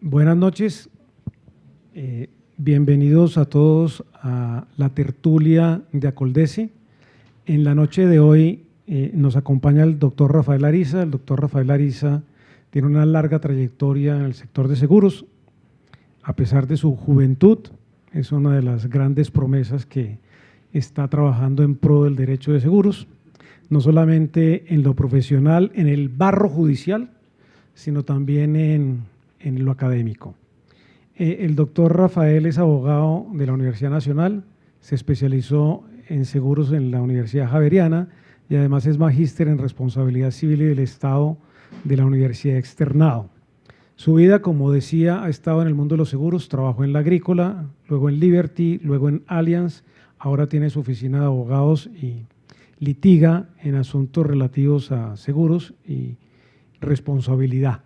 Buenas noches, bienvenidos a todos a la tertulia de Acoldesi. En la noche de hoy nos acompaña el doctor Rafael Ariza. El doctor Rafael Ariza tiene una larga trayectoria en el sector de seguros. A pesar de su juventud, es una de las grandes promesas que está trabajando en pro del derecho de seguros, no solamente en lo profesional, en el barro judicial, sino también en lo académico. El doctor Rafael es abogado de la Universidad Nacional, se especializó en seguros en la Universidad Javeriana y además es magíster en responsabilidad civil y del Estado de la Universidad Externado. Su vida, como decía, ha estado en el mundo de los seguros, trabajó en la Agrícola, luego en Liberty, luego en Allianz, ahora tiene su oficina de abogados y litiga en asuntos relativos a seguros y responsabilidad.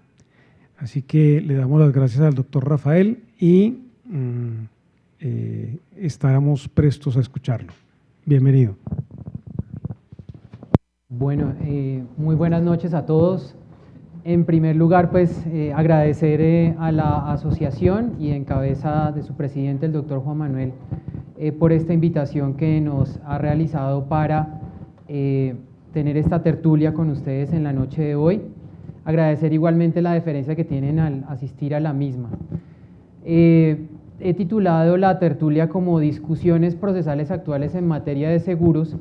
Así que le damos las gracias al doctor Rafael y estaremos prestos a escucharlo. Bienvenido. Bueno, muy buenas noches a todos. En primer lugar, pues agradecer a la asociación y en cabeza de su presidente, el doctor Juan Manuel, por esta invitación que nos ha realizado para tener esta tertulia con ustedes en la noche de hoy. Agradecer igualmente la deferencia que tienen al asistir a la misma. He titulado la tertulia como Discusiones procesales actuales en materia de seguros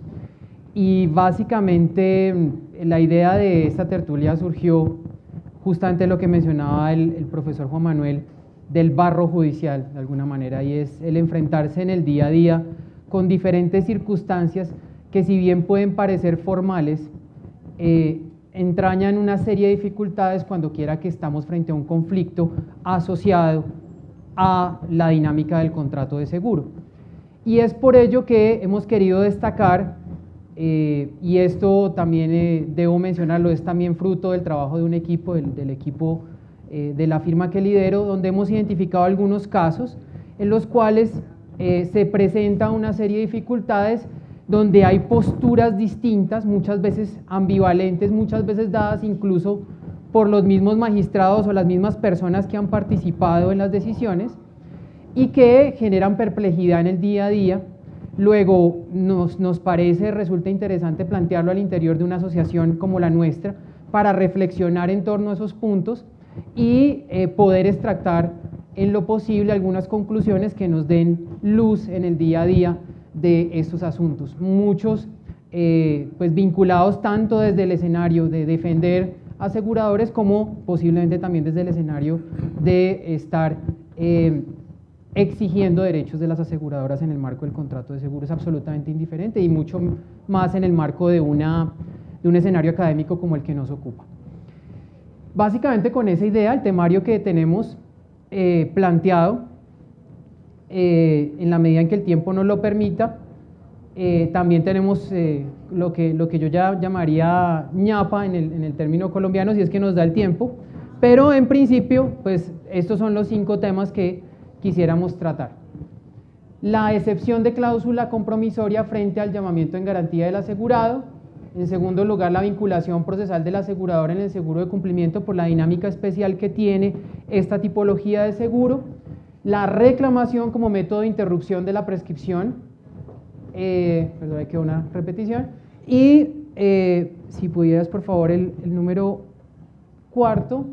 y básicamente la idea de esta tertulia surgió justamente lo que mencionaba el profesor Juan Manuel del barro judicial de alguna manera, y es el enfrentarse en el día a día con diferentes circunstancias que, si bien pueden parecer formales, entrañan una serie de dificultades cuando quiera que estamos frente a un conflicto asociado a la dinámica del contrato de seguro. Y es por ello que hemos querido destacar, y esto también debo mencionarlo, es también fruto del trabajo de un equipo, del equipo de la firma que lidero, donde hemos identificado algunos casos en los cuales se presenta una serie de dificultades donde hay posturas distintas, muchas veces ambivalentes, muchas veces dadas incluso por los mismos magistrados o las mismas personas que han participado en las decisiones y que generan perplejidad en el día a día. Luego nos parece, resulta interesante plantearlo al interior de una asociación como la nuestra para reflexionar en torno a esos puntos y poder extractar en lo posible algunas conclusiones que nos den luz en el día a día de estos asuntos, muchos pues vinculados tanto desde el escenario de defender aseguradores como posiblemente también desde el escenario de estar exigiendo derechos de las aseguradoras en el marco del contrato de seguro. Es absolutamente indiferente y mucho más en el marco de un escenario académico como el que nos ocupa. Básicamente con esa idea, el temario que tenemos planteado, en la medida en que el tiempo nos lo permita, también tenemos lo que yo ya llamaría ñapa en el término colombiano, si es que nos da el tiempo, pero en principio pues estos son los 5 temas que quisiéramos tratar. La excepción de cláusula compromisoria frente al llamamiento en garantía del asegurado. En segundo lugar, la vinculación procesal del asegurador en el seguro de cumplimiento por la dinámica especial que tiene esta tipología de seguro. La reclamación como método de interrupción de la prescripción, perdón, hay que una repetición, y si pudieras por favor el número 4,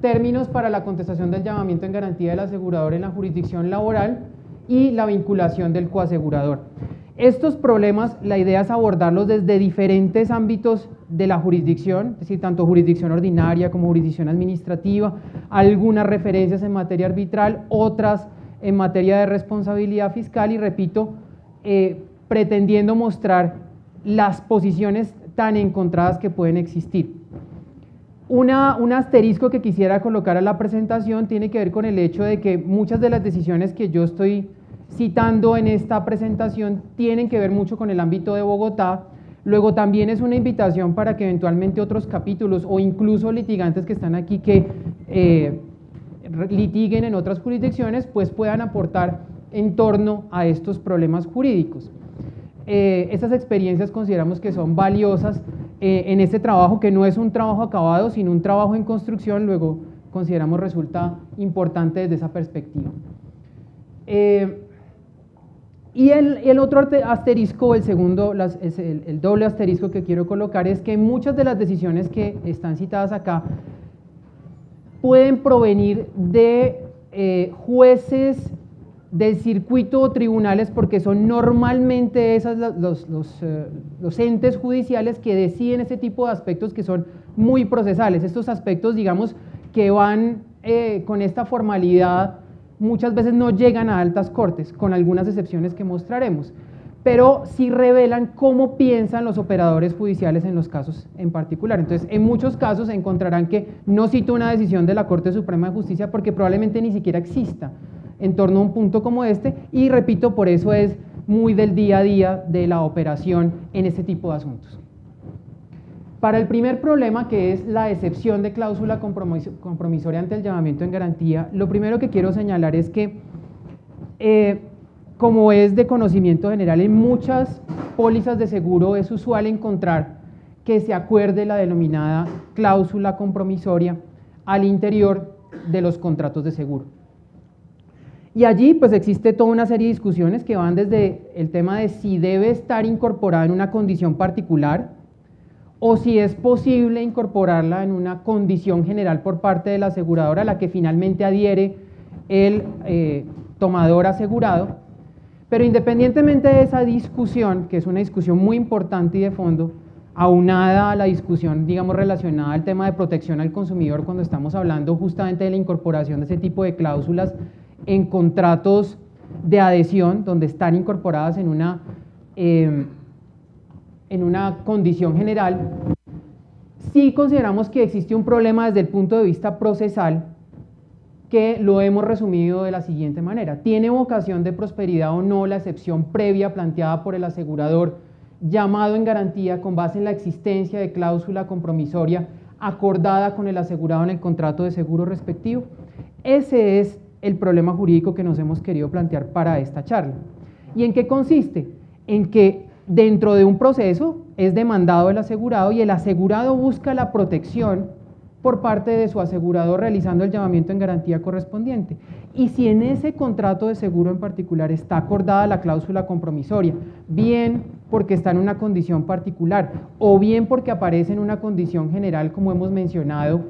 términos para la contestación del llamamiento en garantía del asegurador en la jurisdicción laboral y la vinculación del coasegurador. Estos problemas, la idea es abordarlos desde diferentes ámbitos de la jurisdicción, es decir, tanto jurisdicción ordinaria como jurisdicción administrativa, algunas referencias en materia arbitral, otras en materia de responsabilidad fiscal y, repito, pretendiendo mostrar las posiciones tan encontradas que pueden existir. Un asterisco que quisiera colocar a la presentación tiene que ver con el hecho de que muchas de las decisiones que yo estoy citando en esta presentación tienen que ver mucho con el ámbito de Bogotá. Luego también es una invitación para que eventualmente otros capítulos o incluso litigantes que están aquí que litiguen en otras jurisdicciones pues puedan aportar en torno a estos problemas jurídicos. Estas experiencias consideramos que son valiosas en este trabajo, que no es un trabajo acabado sino un trabajo en construcción. Luego consideramos resulta importante desde esa perspectiva. Y el otro asterisco, el segundo, el doble asterisco que quiero colocar es que muchas de las decisiones que están citadas acá pueden provenir de jueces del circuito o tribunales, porque son normalmente los entes judiciales que deciden este tipo de aspectos que son muy procesales. Estos aspectos, digamos, que van con esta formalidad, muchas veces no llegan a altas cortes, con algunas excepciones que mostraremos, pero sí revelan cómo piensan los operadores judiciales en los casos en particular. Entonces, en muchos casos encontrarán que no cito una decisión de la Corte Suprema de Justicia porque probablemente ni siquiera exista en torno a un punto como este, y repito, por eso es muy del día a día de la operación en este tipo de asuntos. Para el primer problema, que es la excepción de cláusula compromisoria ante el llamamiento en garantía, lo primero que quiero señalar es que, como es de conocimiento general, en muchas pólizas de seguro es usual encontrar que se acuerde la denominada cláusula compromisoria al interior de los contratos de seguro. Y allí pues existe toda una serie de discusiones que van desde el tema de si debe estar incorporada en una condición particular o si es posible incorporarla en una condición general por parte de la aseguradora a la que finalmente adhiere el tomador asegurado. Pero independientemente de esa discusión, que es una discusión muy importante y de fondo, aunada a la discusión, digamos, relacionada al tema de protección al consumidor, cuando estamos hablando justamente de la incorporación de ese tipo de cláusulas en contratos de adhesión, donde están incorporadas en una condición general, sí consideramos que existe un problema desde el punto de vista procesal, que lo hemos resumido de la siguiente manera: ¿tiene vocación de prosperidad o no la excepción previa planteada por el asegurador llamado en garantía con base en la existencia de cláusula compromisoria acordada con el asegurado en el contrato de seguro respectivo? Ese es el problema jurídico que nos hemos querido plantear para esta charla. ¿Y en qué consiste? En que dentro de un proceso es demandado el asegurado y el asegurado busca la protección por parte de su asegurador realizando el llamamiento en garantía correspondiente. Y si en ese contrato de seguro en particular está acordada la cláusula compromisoria, bien porque está en una condición particular o bien porque aparece en una condición general, como hemos mencionado,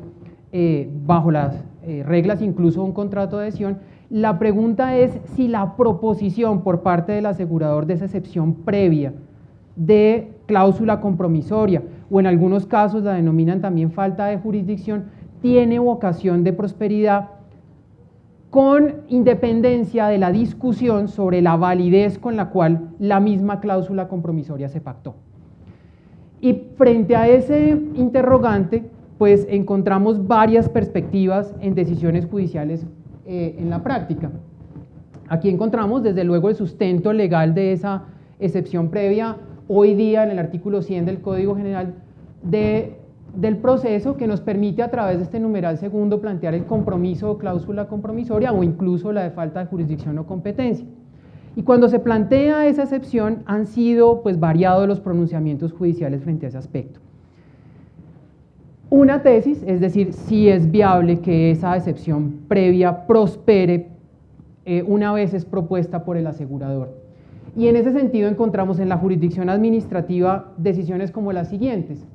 bajo las reglas incluso de un contrato de adhesión, la pregunta es si la proposición por parte del asegurador de esa excepción previa de cláusula compromisoria, o en algunos casos la denominan también falta de jurisdicción, tiene vocación de prosperidad, con independencia de la discusión sobre la validez con la cual la misma cláusula compromisoria se pactó. Y frente a ese interrogante, pues encontramos varias perspectivas en decisiones judiciales en la práctica. Aquí encontramos desde luego el sustento legal de esa excepción previa hoy día en el artículo 100 del Código General del proceso, que nos permite a través de este numeral segundo plantear el compromiso o cláusula compromisoria o incluso la de falta de jurisdicción o competencia. Y cuando se plantea esa excepción han sido pues variados los pronunciamientos judiciales frente a ese aspecto. Una tesis, es decir, si es viable que esa excepción previa prospere una vez es propuesta por el asegurador. Y en ese sentido encontramos en la jurisdicción administrativa decisiones como las siguientes.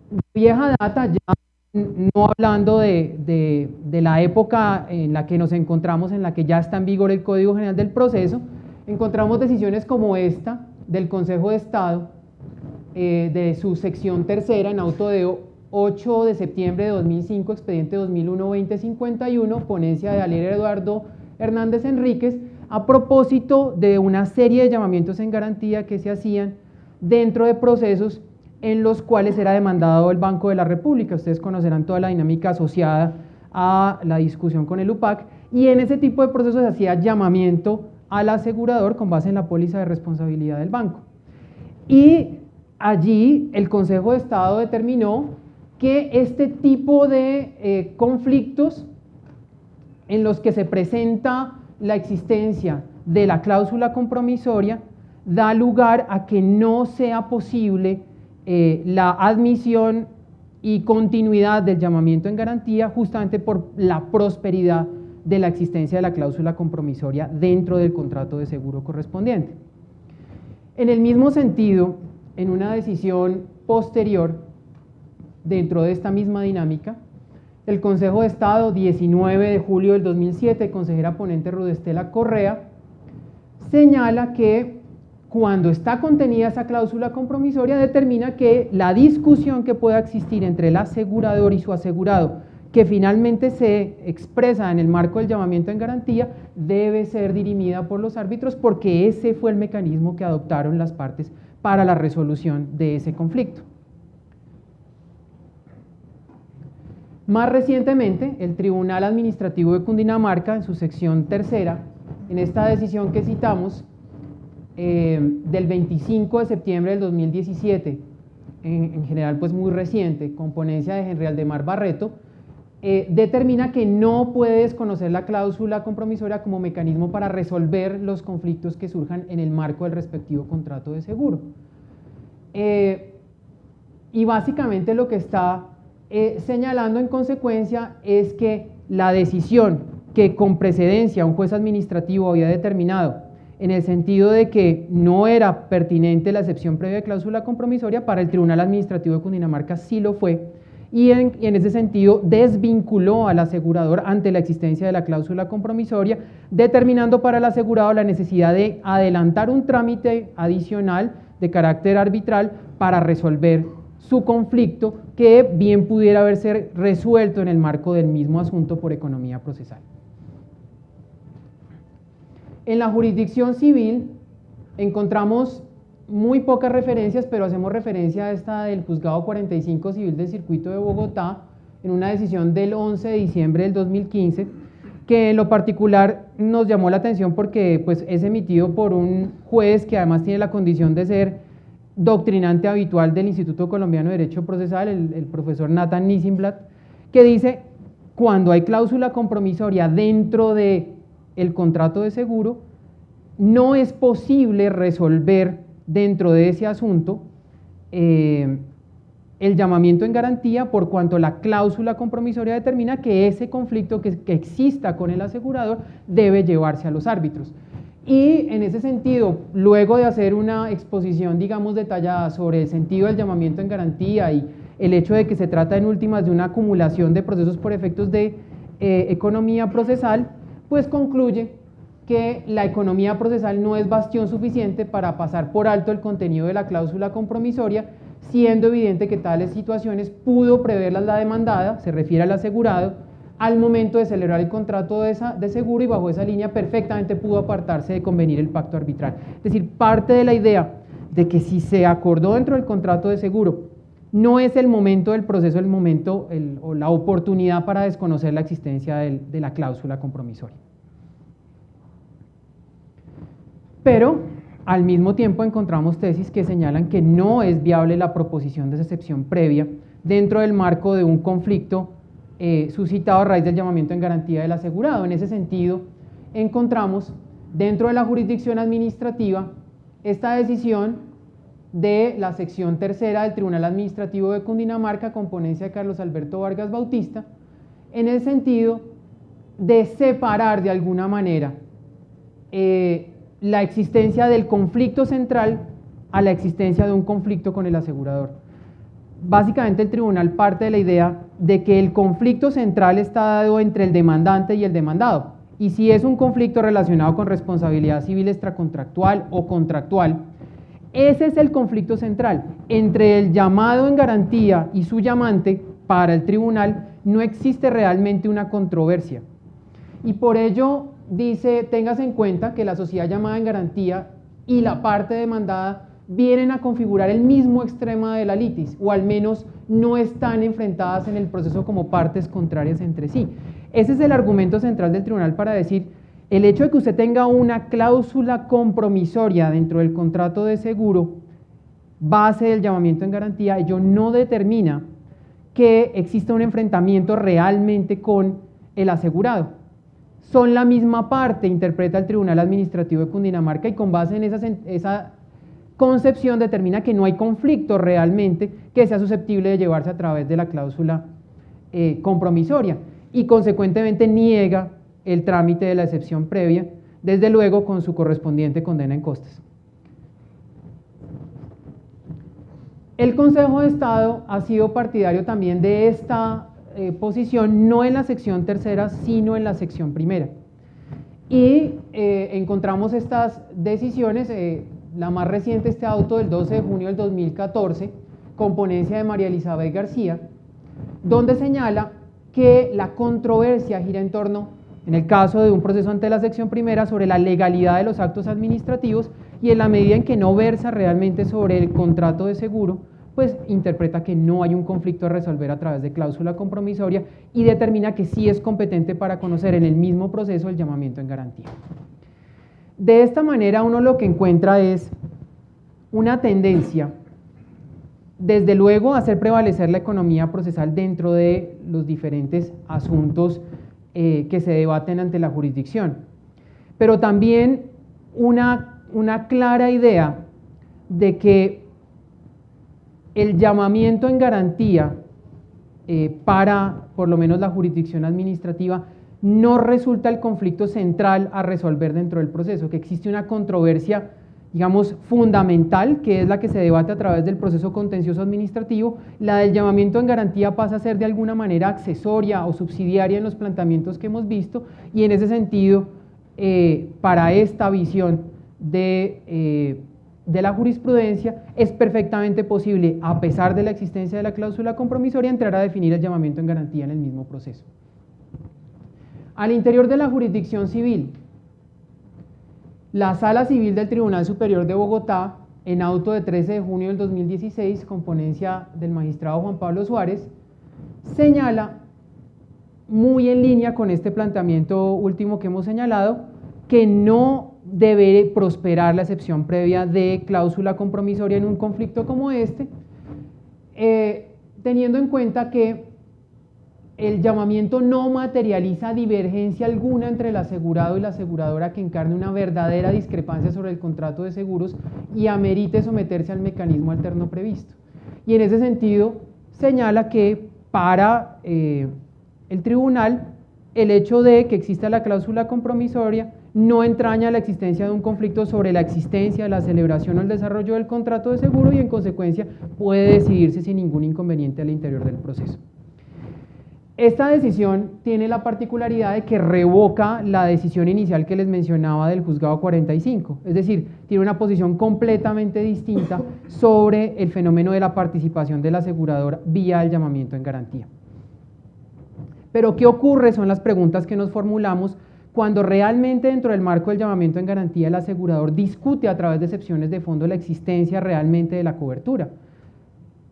De vieja data, ya no hablando de la época en la que nos encontramos, en la que ya está en vigor el Código General del Proceso, encontramos decisiones como esta del Consejo de Estado, de su sección tercera en auto de 8 de septiembre de 2005, expediente 2001-2051, ponencia de Alier Eduardo Hernández Enríquez, a propósito de una serie de llamamientos en garantía que se hacían dentro de procesos en los cuales era demandado el Banco de la República. Ustedes conocerán toda la dinámica asociada a la discusión con el UPAC, y en ese tipo de procesos se hacía llamamiento al asegurador con base en la póliza de responsabilidad del banco. Y allí el Consejo de Estado determinó que este tipo de conflictos en los que se presenta la existencia de la cláusula compromisoria da lugar a que no sea posible la admisión y continuidad del llamamiento en garantía justamente por la prosperidad de la existencia de la cláusula compromisoria dentro del contrato de seguro correspondiente. En el mismo sentido, en una decisión posterior, dentro de esta misma dinámica, el Consejo de Estado, 19 de julio del 2007, consejera ponente Rudestela Correa, señala que cuando está contenida esa cláusula compromisoria, determina que la discusión que pueda existir entre el asegurador y su asegurado, que finalmente se expresa en el marco del llamamiento en garantía, debe ser dirimida por los árbitros porque ese fue el mecanismo que adoptaron las partes para la resolución de ese conflicto. Más recientemente, el Tribunal Administrativo de Cundinamarca, en su sección tercera, en esta decisión que citamos, del 25 de septiembre del 2017, en general pues muy reciente, con ponencia de Henry Aldemar Barreto, determina que no puede desconocer la cláusula compromisoria como mecanismo para resolver los conflictos que surjan en el marco del respectivo contrato de seguro. Y básicamente lo que está señalando en consecuencia es que la decisión que con precedencia un juez administrativo había determinado en el sentido de que no era pertinente la excepción previa de cláusula compromisoria, para el Tribunal Administrativo de Cundinamarca sí lo fue, y en ese sentido desvinculó al asegurador ante la existencia de la cláusula compromisoria, determinando para el asegurado la necesidad de adelantar un trámite adicional de carácter arbitral para resolver su conflicto, que bien pudiera haberse resuelto en el marco del mismo asunto por economía procesal. En la jurisdicción civil encontramos muy pocas referencias, pero hacemos referencia a esta del Juzgado 45 Civil del Circuito de Bogotá, en una decisión del 11 de diciembre del 2015, que en lo particular nos llamó la atención porque pues, es emitido por un juez que además tiene la condición de ser doctrinante habitual del Instituto Colombiano de Derecho Procesal, el profesor Nathan Nissenblatt, que dice: cuando hay cláusula compromisoria dentro del contrato de seguro, no es posible resolver dentro de ese asunto el llamamiento en garantía, por cuanto la cláusula compromisoria determina que ese conflicto que exista con el asegurador debe llevarse a los árbitros. Y en ese sentido, luego de hacer una exposición, digamos, detallada sobre el sentido del llamamiento en garantía y el hecho de que se trata en últimas de una acumulación de procesos por efectos de economía procesal, pues concluye que la economía procesal no es bastión suficiente para pasar por alto el contenido de la cláusula compromisoria, siendo evidente que tales situaciones pudo preverlas la demandada, se refiere al asegurado, al momento de celebrar el contrato de seguro, y bajo esa línea perfectamente pudo apartarse de convenir el pacto arbitral. Es decir, parte de la idea de que si se acordó dentro del contrato de seguro, no es el momento del proceso, el momento o la oportunidad para desconocer la existencia de la cláusula compromisoria. Pero al mismo tiempo encontramos tesis que señalan que no es viable la proposición de esa excepción previa dentro del marco de un conflicto suscitado a raíz del llamamiento en garantía del asegurado. En ese sentido, encontramos dentro de la jurisdicción administrativa esta decisión de la sección tercera del Tribunal Administrativo de Cundinamarca, con ponencia de Carlos Alberto Vargas Bautista, en el sentido de separar de alguna manera la existencia del conflicto central a la existencia de un conflicto con el asegurador. Básicamente el tribunal parte de la idea de que el conflicto central está dado entre el demandante y el demandado, y si es un conflicto relacionado con responsabilidad civil extracontractual o contractual, ese es el conflicto central. Entre el llamado en garantía y su llamante, para el tribunal no existe realmente una controversia, y por ello dice: tengas en cuenta que la sociedad llamada en garantía y la parte demandada vienen a configurar el mismo extremo de la litis, o al menos no están enfrentadas en el proceso como partes contrarias entre sí. Ese es el argumento central del tribunal para decir: el hecho de que usted tenga una cláusula compromisoria dentro del contrato de seguro, base del llamamiento en garantía, ello no determina que exista un enfrentamiento realmente con el asegurado. Son la misma parte, interpreta el Tribunal Administrativo de Cundinamarca, y con base en esa concepción determina que no hay conflicto realmente que sea susceptible de llevarse a través de la cláusula compromisoria y consecuentemente niega el trámite de la excepción previa, desde luego con su correspondiente condena en costas. El Consejo de Estado ha sido partidario también de esta posición, no en la sección tercera, sino en la sección primera. Y encontramos estas decisiones, la más reciente, este auto del 12 de junio del 2014, con ponencia de María Elizabeth García, donde señala que la controversia gira en torno, en el caso de un proceso ante la sección primera, sobre la legalidad de los actos administrativos, y en la medida en que no versa realmente sobre el contrato de seguro, pues interpreta que no hay un conflicto a resolver a través de cláusula compromisoria y determina que sí es competente para conocer en el mismo proceso el llamamiento en garantía. De esta manera uno lo que encuentra es una tendencia, desde luego, a hacer prevalecer la economía procesal dentro de los diferentes asuntos que se debaten ante la jurisdicción, pero también una clara idea de que el llamamiento en garantía para, por lo menos, la jurisdicción administrativa no resulta el conflicto central a resolver dentro del proceso, que existe una controversia, digamos, fundamental, que es la que se debate a través del proceso contencioso administrativo. La del llamamiento en garantía pasa a ser de alguna manera accesoria o subsidiaria en los planteamientos que hemos visto, y en ese sentido, para esta visión de la jurisprudencia, es perfectamente posible, a pesar de la existencia de la cláusula compromisoria, entrar a definir el llamamiento en garantía en el mismo proceso. Al interior de la jurisdicción civil, la Sala Civil del Tribunal Superior de Bogotá, en auto de 13 de junio del 2016, con ponencia del magistrado Juan Pablo Suárez, señala, muy en línea con este planteamiento último que hemos señalado, que no debe prosperar la excepción previa de cláusula compromisoria en un conflicto como este, teniendo en cuenta que el llamamiento no materializa divergencia alguna entre el asegurado y la aseguradora que encarne una verdadera discrepancia sobre el contrato de seguros y amerite someterse al mecanismo alterno previsto. Y en ese sentido señala que para el tribunal el hecho de que exista la cláusula compromisoria no entraña la existencia de un conflicto sobre la existencia, la celebración o el desarrollo del contrato de seguro, y en consecuencia puede decidirse sin ningún inconveniente al interior del proceso. Esta decisión tiene la particularidad de que revoca la decisión inicial que les mencionaba del juzgado 45, es decir, tiene una posición completamente distinta sobre el fenómeno de la participación del asegurador vía el llamamiento en garantía. Pero ¿qué ocurre? Son las preguntas que nos formulamos cuando realmente dentro del marco del llamamiento en garantía el asegurador discute a través de excepciones de fondo la existencia realmente de la cobertura.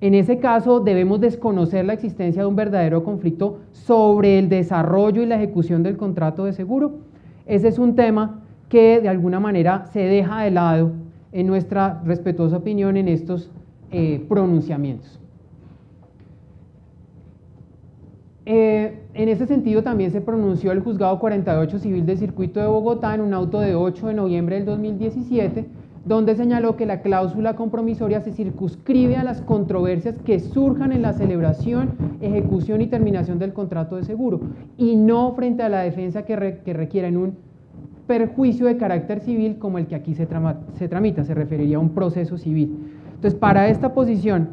En ese caso debemos desconocer la existencia de un verdadero conflicto sobre el desarrollo y la ejecución del contrato de seguro. Ese es un tema que de alguna manera se deja de lado en nuestra respetuosa opinión en estos pronunciamientos. En ese sentido también se pronunció el juzgado 48 civil del circuito de Bogotá en un auto de 8 de noviembre del 2017, donde señaló que la cláusula compromisoria se circunscribe a las controversias que surjan en la celebración, ejecución y terminación del contrato de seguro, y no frente a la defensa que requieren un perjuicio de carácter civil como el que aquí se tramita, se referiría a un proceso civil. Entonces, para esta posición,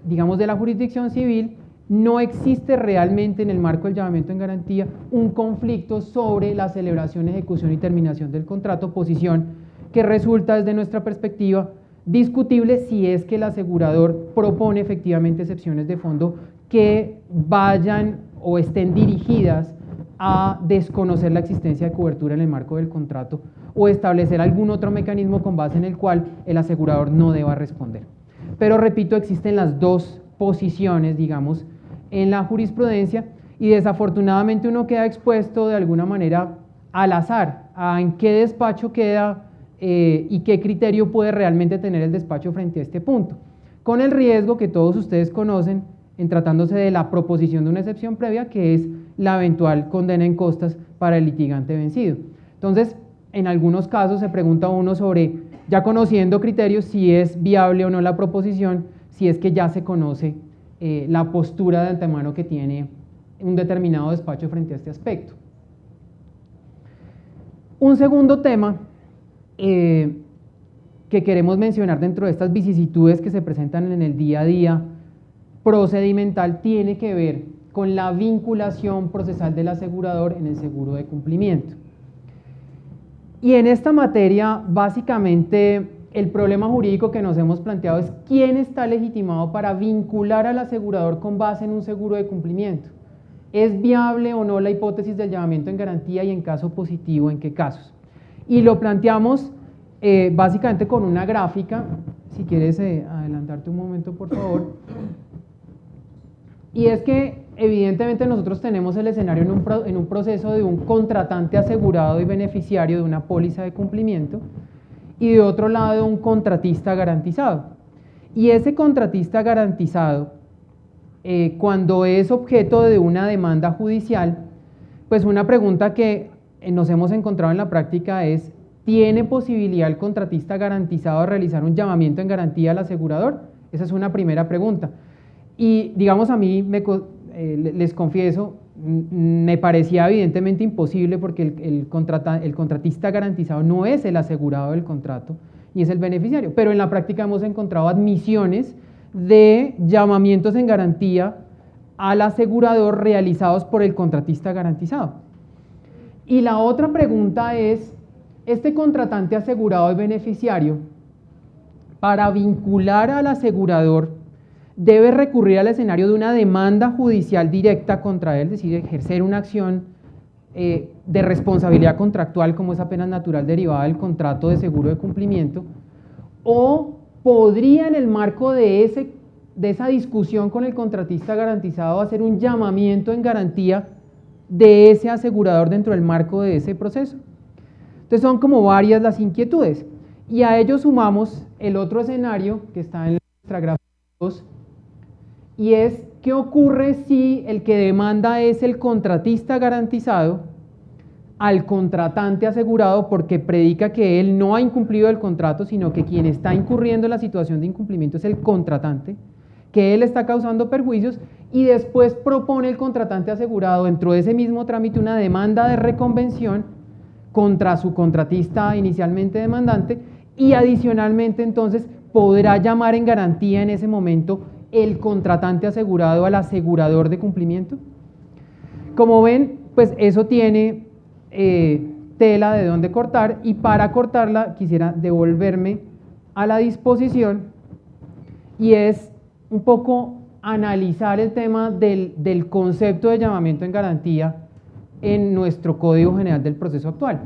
digamos, de la jurisdicción civil, no existe realmente en el marco del llamamiento en garantía un conflicto sobre la celebración, ejecución y terminación del contrato, posición que resulta desde nuestra perspectiva discutible si es que el asegurador propone efectivamente excepciones de fondo que vayan o estén dirigidas a desconocer la existencia de cobertura en el marco del contrato o establecer algún otro mecanismo con base en el cual el asegurador no deba responder. Pero repito, existen las dos posiciones, digamos, en la jurisprudencia, y desafortunadamente uno queda expuesto de alguna manera al azar, a en qué despacho queda y qué criterio puede realmente tener el despacho frente a este punto, con el riesgo que todos ustedes conocen en tratándose de la proposición de una excepción previa, que es la eventual condena en costas para el litigante vencido. Entonces, en algunos casos se pregunta a uno sobre, ya conociendo criterios, si es viable o no la proposición, si es que ya se conoce la postura de antemano que tiene un determinado despacho frente a este aspecto. Un segundo tema que queremos mencionar dentro de estas vicisitudes que se presentan en el día a día procedimental tiene que ver con la vinculación procesal del asegurador en el seguro de cumplimiento. Y en esta materia, básicamente, el problema jurídico que nos hemos planteado es quién está legitimado para vincular al asegurador con base en un seguro de cumplimiento. ¿Es viable o no la hipótesis del llamamiento en garantía y en caso positivo, en qué casos? Y lo planteamos básicamente con una gráfica. Si quieres adelantarte un momento, por favor. Y es que evidentemente nosotros tenemos el escenario en un proceso de un contratante asegurado y beneficiario de una póliza de cumplimiento y de otro lado un contratista garantizado. Y ese contratista garantizado, cuando es objeto de una demanda judicial, pues una pregunta que nos hemos encontrado en la práctica es, ¿tiene posibilidad el contratista garantizado de realizar un llamamiento en garantía al asegurador? Esa es una primera pregunta. Y digamos, a mí, les confieso, me parecía evidentemente imposible porque el contratista garantizado no es el asegurado del contrato ni es el beneficiario, pero en la práctica hemos encontrado admisiones de llamamientos en garantía al asegurador realizados por el contratista garantizado. Y la otra pregunta es, este contratante asegurado y beneficiario, para vincular al asegurador, debe recurrir al escenario de una demanda judicial directa contra él, es decir, ejercer una acción de responsabilidad contractual como es apenas natural derivada del contrato de seguro de cumplimiento, o podría en el marco de esa discusión con el contratista garantizado hacer un llamamiento en garantía de ese asegurador dentro del marco de ese proceso. Entonces son como varias las inquietudes y a ello sumamos el otro escenario que está en nuestra gráfica 2 y es ¿qué ocurre si el que demanda es el contratista garantizado al contratante asegurado porque predica que él no ha incumplido el contrato, sino que quien está incurriendo en la situación de incumplimiento es el contratante, que él está causando perjuicios y después propone el contratante asegurado dentro de ese mismo trámite una demanda de reconvención contra su contratista inicialmente demandante y adicionalmente entonces podrá llamar en garantía en ese momento el contratante asegurado al asegurador de cumplimiento? Como ven, pues eso tiene tela de dónde cortar y para cortarla quisiera devolverme a la disposición y es un poco analizar el tema del concepto de llamamiento en garantía en nuestro Código General del Proceso actual.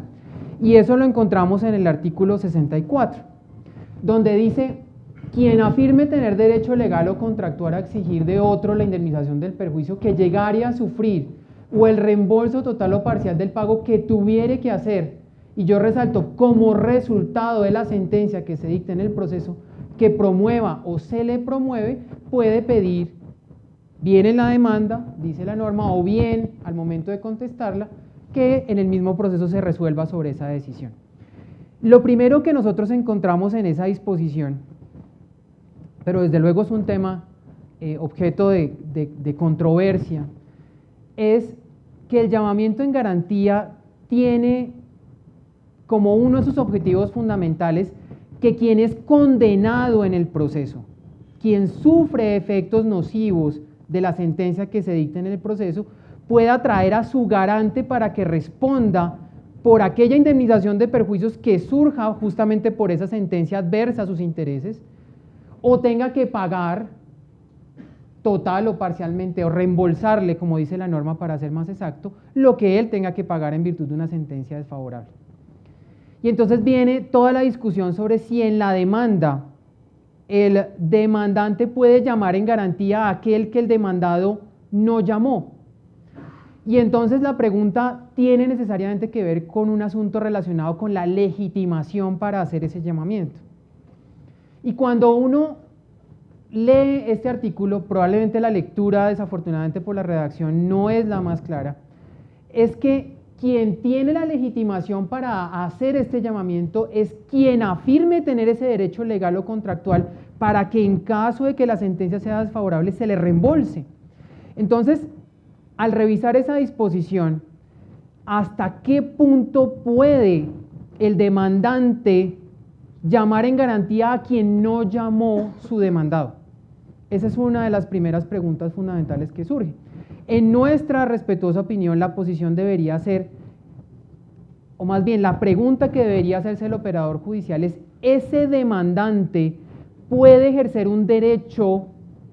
Y eso lo encontramos en el artículo 64, donde dice: quien afirme tener derecho legal o contractual a exigir de otro la indemnización del perjuicio que llegare a sufrir o el reembolso total o parcial del pago que tuviere que hacer, y yo resalto, como resultado de la sentencia que se dicte en el proceso, que promueva o se le promueve, puede pedir, bien en la demanda, dice la norma, o bien al momento de contestarla, que en el mismo proceso se resuelva sobre esa decisión. Lo primero que nosotros encontramos en esa disposición, pero desde luego es un tema objeto de controversia, es que el llamamiento en garantía tiene como uno de sus objetivos fundamentales que quien es condenado en el proceso, quien sufre efectos nocivos de la sentencia que se dicta en el proceso, pueda traer a su garante para que responda por aquella indemnización de perjuicios que surja justamente por esa sentencia adversa a sus intereses, o tenga que pagar total o parcialmente, o reembolsarle, como dice la norma para ser más exacto, lo que él tenga que pagar en virtud de una sentencia desfavorable. Y entonces viene toda la discusión sobre si en la demanda el demandante puede llamar en garantía a aquel que el demandado no llamó. Y entonces la pregunta tiene necesariamente que ver con un asunto relacionado con la legitimación para hacer ese llamamiento. Y cuando uno lee este artículo, probablemente la lectura, desafortunadamente por la redacción, no es la más clara, es que quien tiene la legitimación para hacer este llamamiento es quien afirme tener ese derecho legal o contractual para que en caso de que la sentencia sea desfavorable se le reembolse. Entonces, al revisar esa disposición, ¿hasta qué punto puede el demandante llamar en garantía a quien no llamó su demandado? Esa es una de las primeras preguntas fundamentales que surge. En nuestra respetuosa opinión, la posición debería ser, o más bien la pregunta que debería hacerse el operador judicial es: ¿ese demandante puede ejercer un derecho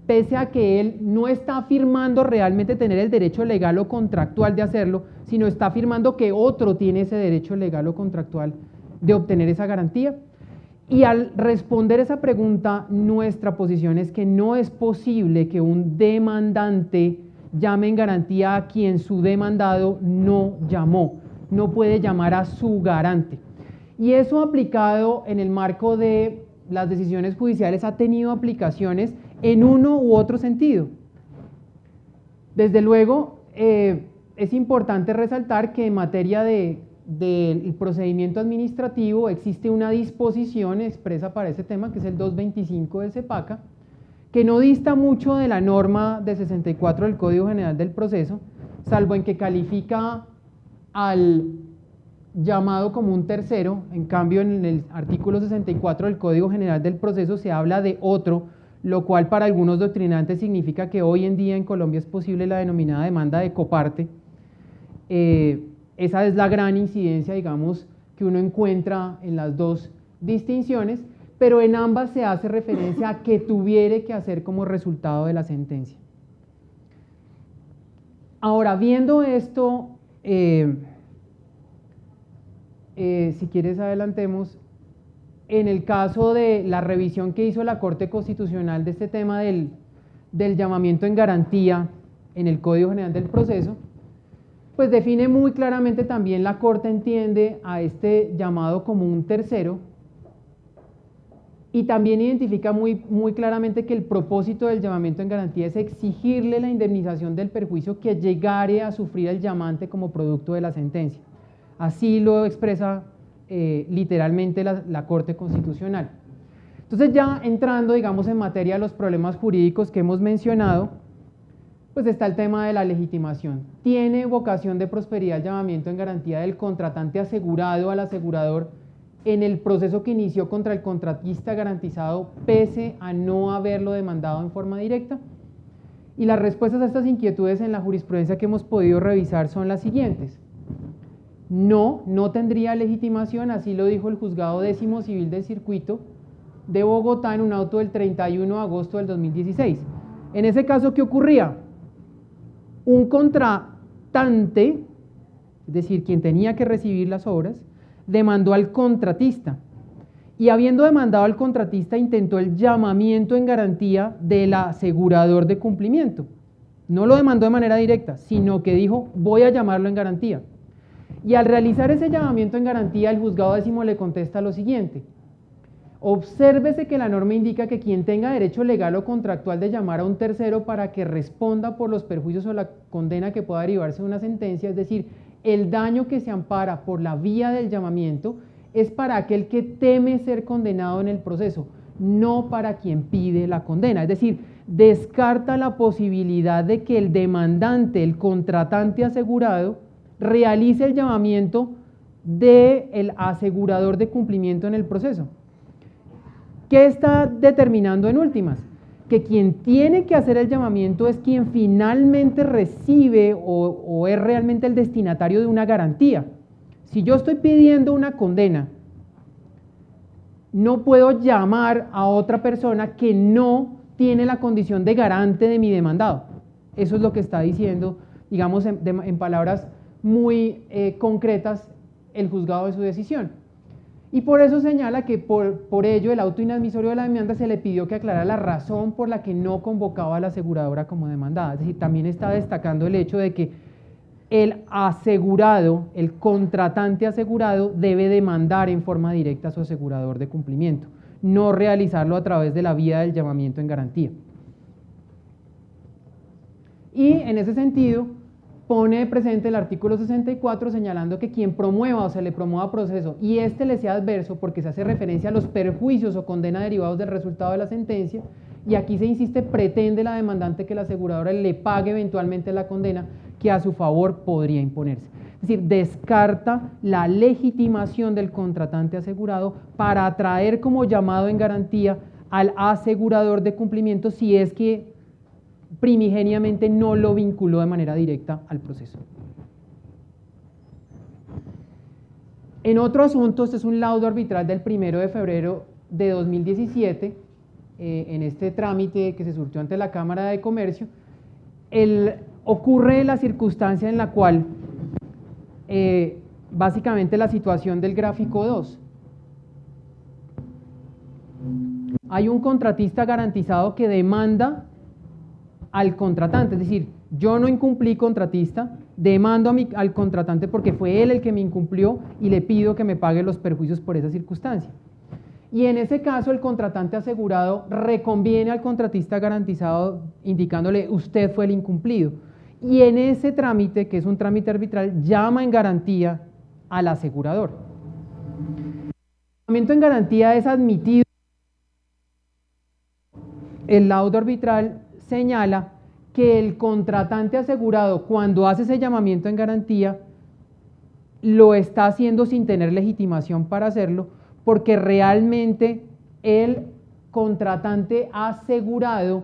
pese a que él no está afirmando realmente tener el derecho legal o contractual de hacerlo, sino está afirmando que otro tiene ese derecho legal o contractual de obtener esa garantía? Y al responder esa pregunta, nuestra posición es que no es posible que un demandante llame en garantía a quien su demandado no llamó, no puede llamar a su garante. Y eso aplicado en el marco de las decisiones judiciales ha tenido aplicaciones en uno u otro sentido. Desde luego, es importante resaltar que en materia del procedimiento administrativo existe una disposición expresa para ese tema, que es el 225 del CEPACA, que no dista mucho de la norma de 64 del Código General del Proceso, salvo en que califica al llamado como un tercero. En cambio, en el artículo 64 del Código General del Proceso se habla de otro, lo cual para algunos doctrinantes significa que hoy en día en Colombia es posible la denominada demanda de coparte. Esa es la gran incidencia, digamos, que uno encuentra en las dos distinciones, pero en ambas se hace referencia a que tuviere que hacer como resultado de la sentencia. Ahora, viendo esto, si quieres adelantemos, en el caso de la revisión que hizo la Corte Constitucional de este tema del llamamiento en garantía en el Código General del Proceso, pues define muy claramente también la Corte entiende a este llamado como un tercero, y también identifica muy claramente que el propósito del llamamiento en garantía es exigirle la indemnización del perjuicio que llegare a sufrir el llamante como producto de la sentencia. Así lo expresa literalmente la Corte Constitucional. Entonces, ya entrando, digamos, en materia de los problemas jurídicos que hemos mencionado, pues está el tema de la legitimación. ¿Tiene vocación de prosperidad el llamamiento en garantía del contratante asegurado al asegurador en el proceso que inició contra el contratista garantizado pese a no haberlo demandado en forma directa? Y las respuestas a estas inquietudes en la jurisprudencia que hemos podido revisar son las siguientes. No tendría legitimación, así lo dijo el Juzgado 10º Civil del Circuito de Bogotá en un auto del 31 de agosto del 2016. En ese caso, ¿qué ocurría? Un contratante, es decir, quien tenía que recibir las obras, demandó al contratista, y habiendo demandado al contratista intentó el llamamiento en garantía del asegurador de cumplimiento. No lo demandó de manera directa, sino que dijo: voy a llamarlo en garantía. Y al realizar ese llamamiento en garantía, el Juzgado 10º le contesta lo siguiente: obsérvese que la norma indica que quien tenga derecho legal o contractual de llamar a un tercero para que responda por los perjuicios o la condena que pueda derivarse de una sentencia, es decir, el daño que se ampara por la vía del llamamiento, es para aquel que teme ser condenado en el proceso, no para quien pide la condena. Es decir, descarta la posibilidad de que el demandante, el contratante asegurado, realice el llamamiento del asegurador de cumplimiento en el proceso. ¿Qué está determinando en últimas? Que quien tiene que hacer el llamamiento es quien finalmente recibe o es realmente el destinatario de una garantía. Si yo estoy pidiendo una condena, no puedo llamar a otra persona que no tiene la condición de garante de mi demandado. Eso es lo que está diciendo, digamos, en palabras muy concretas, el juzgado de su decisión. Y por eso señala que por ello el auto inadmisorio de la demanda se le pidió que aclarara la razón por la que no convocaba a la aseguradora como demandada. Es decir, también está destacando el hecho de que el asegurado, el contratante asegurado, debe demandar en forma directa a su asegurador de cumplimiento, no realizarlo a través de la vía del llamamiento en garantía. Y en ese sentido, pone presente el artículo 64 señalando que quien promueva o se le promueva proceso y este le sea adverso porque se hace referencia a los perjuicios o condena derivados del resultado de la sentencia, y aquí se insiste, pretende la demandante que la aseguradora le pague eventualmente la condena que a su favor podría imponerse. Es decir, descarta la legitimación del contratante asegurado para atraer como llamado en garantía al asegurador de cumplimiento si es que primigeniamente no lo vinculó de manera directa al proceso. En otro asunto, este es un laudo arbitral del 1 de febrero de 2017, en este trámite que se surtió ante la Cámara de Comercio, ocurre la circunstancia en la cual básicamente la situación del gráfico 2. Hay un contratista garantizado que demanda al contratante, es decir, yo no incumplí contratista, demando al contratante porque fue él el que me incumplió y le pido que me pague los perjuicios por esa circunstancia. Y en ese caso el contratante asegurado reconviene al contratista garantizado indicándole usted fue el incumplido. Y en ese trámite, que es un trámite arbitral, llama en garantía al asegurador. El llamamiento en garantía es admitido. El laudo arbitral señala que el contratante asegurado, cuando hace ese llamamiento en garantía, lo está haciendo sin tener legitimación para hacerlo, porque realmente el contratante asegurado,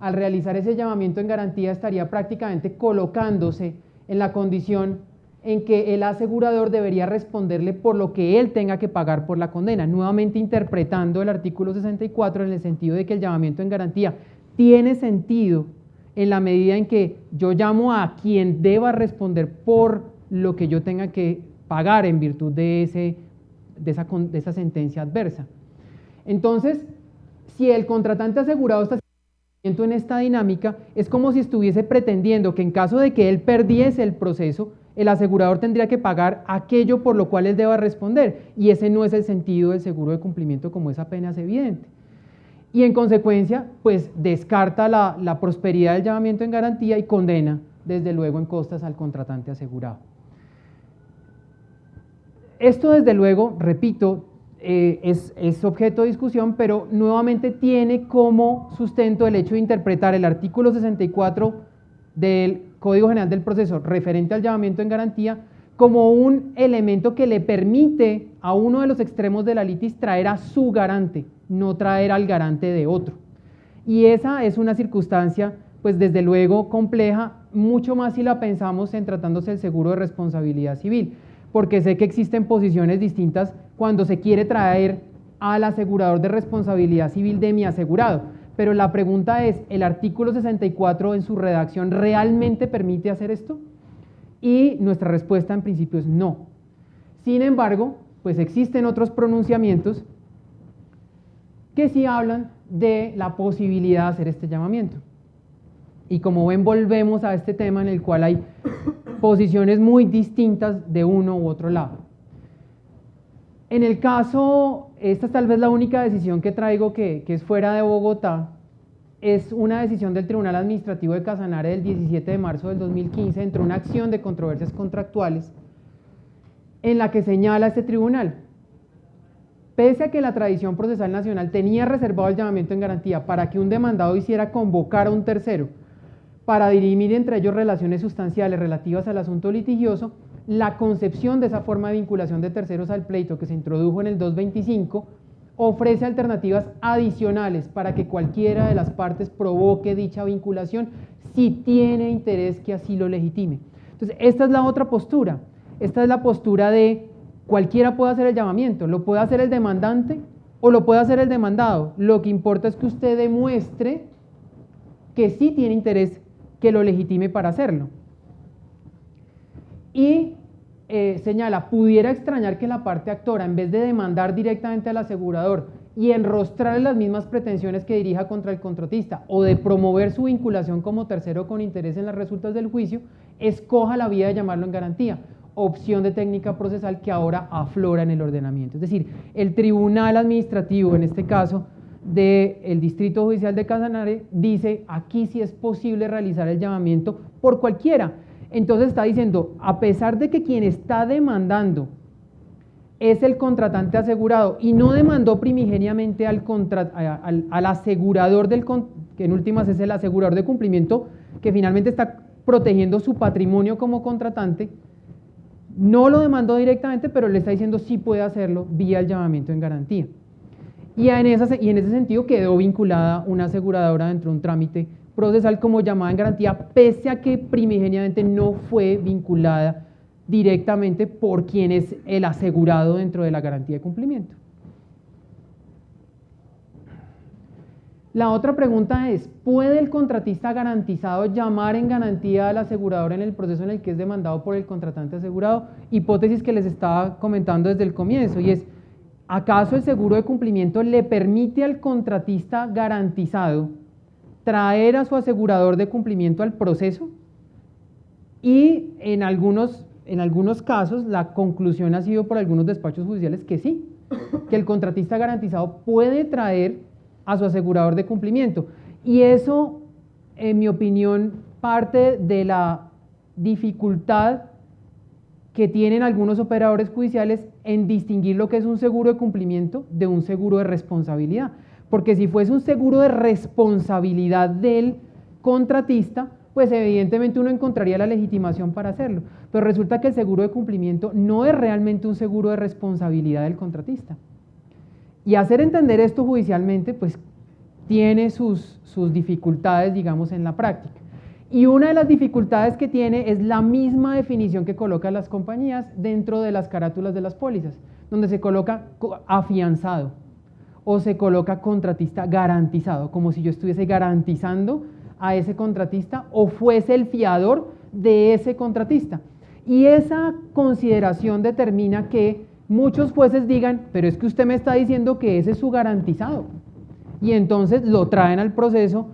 al realizar ese llamamiento en garantía, estaría prácticamente colocándose en la condición en que el asegurador debería responderle por lo que él tenga que pagar por la condena, nuevamente interpretando el artículo 64 en el sentido de que el llamamiento en garantía tiene sentido en la medida en que yo llamo a quien deba responder por lo que yo tenga que pagar en virtud de esa sentencia adversa. Entonces, si el contratante asegurado está en esta dinámica, es como si estuviese pretendiendo que en caso de que él perdiese el proceso, el asegurador tendría que pagar aquello por lo cual él deba responder, y ese no es el sentido del seguro de cumplimiento, como es apenas evidente. Y en consecuencia, pues descarta la prosperidad del llamamiento en garantía y condena, desde luego, en costas al contratante asegurado. Esto, desde luego, repito, es objeto de discusión, pero nuevamente tiene como sustento el hecho de interpretar el artículo 64 del Código General del Proceso referente al llamamiento en garantía como un elemento que le permite a uno de los extremos de la litis traer a su garante, no traer al garante de otro. Y esa es una circunstancia, pues desde luego compleja, mucho más si la pensamos en tratándose del seguro de responsabilidad civil, porque sé que existen posiciones distintas cuando se quiere traer al asegurador de responsabilidad civil de mi asegurado, pero la pregunta es, ¿el artículo 64 en su redacción realmente permite hacer esto? Y nuestra respuesta en principio es no. Sin embargo, pues existen otros pronunciamientos que sí hablan de la posibilidad de hacer este llamamiento. Y como ven, volvemos a este tema en el cual hay posiciones muy distintas de uno u otro lado. En el caso, esta es tal vez la única decisión que traigo que es fuera de Bogotá, es una decisión del Tribunal Administrativo de Casanare del 17 de marzo del 2015 entre una acción de controversias contractuales en la que señala este tribunal: pese a que la tradición procesal nacional tenía reservado el llamamiento en garantía para que un demandado hiciera convocar a un tercero para dirimir entre ellos relaciones sustanciales relativas al asunto litigioso, la concepción de esa forma de vinculación de terceros al pleito que se introdujo en el 225 ofrece alternativas adicionales para que cualquiera de las partes provoque dicha vinculación si tiene interés que así lo legitime. Entonces, esta es la otra postura. Esta es la postura de cualquiera puede hacer el llamamiento, lo puede hacer el demandante o lo puede hacer el demandado. Lo que importa es que usted demuestre que sí tiene interés que lo legitime para hacerlo. Y señala, pudiera extrañar que la parte actora, en vez de demandar directamente al asegurador y enrostrarle las mismas pretensiones que dirija contra el contratista o de promover su vinculación como tercero con interés en las resultas del juicio, escoja la vía de llamarlo en garantía, opción de técnica procesal que ahora aflora en el ordenamiento. Es decir, el Tribunal Administrativo, en este caso del Distrito Judicial de Casanare, dice aquí sí es posible realizar el llamamiento por cualquiera. Entonces está diciendo, a pesar de que quien está demandando es el contratante asegurado y no demandó primigeniamente al asegurador que en últimas es el asegurador de cumplimiento, que finalmente está protegiendo su patrimonio como contratante, no lo demandó directamente, pero le está diciendo sí puede hacerlo vía el llamamiento en garantía. Y en ese sentido quedó vinculada una aseguradora dentro de un trámite procesal como llamada en garantía, pese a que primigeniamente no fue vinculada directamente por quien es el asegurado dentro de la garantía de cumplimiento. La otra pregunta es, ¿puede el contratista garantizado llamar en garantía al asegurador en el proceso en el que es demandado por el contratante asegurado? Hipótesis que les estaba comentando desde el comienzo, y es, ¿acaso el seguro de cumplimiento le permite al contratista garantizado traer a su asegurador de cumplimiento al proceso? Y en algunos casos la conclusión ha sido por algunos despachos judiciales que sí, que el contratista garantizado puede traer a su asegurador de cumplimiento. Y eso, en mi opinión, parte de la dificultad que tienen algunos operadores judiciales en distinguir lo que es un seguro de cumplimiento de un seguro de responsabilidad. Porque si fuese un seguro de responsabilidad del contratista, pues evidentemente uno encontraría la legitimación para hacerlo. Pero resulta que el seguro de cumplimiento no es realmente un seguro de responsabilidad del contratista. Y hacer entender esto judicialmente, pues tiene sus dificultades, digamos, en la práctica. Y una de las dificultades que tiene es la misma definición que colocan las compañías dentro de las carátulas de las pólizas, donde se coloca afianzado o se coloca contratista garantizado, como si yo estuviese garantizando a ese contratista o fuese el fiador de ese contratista. Y esa consideración determina que muchos jueces digan, pero es que usted me está diciendo que ese es su garantizado. Y entonces lo traen al proceso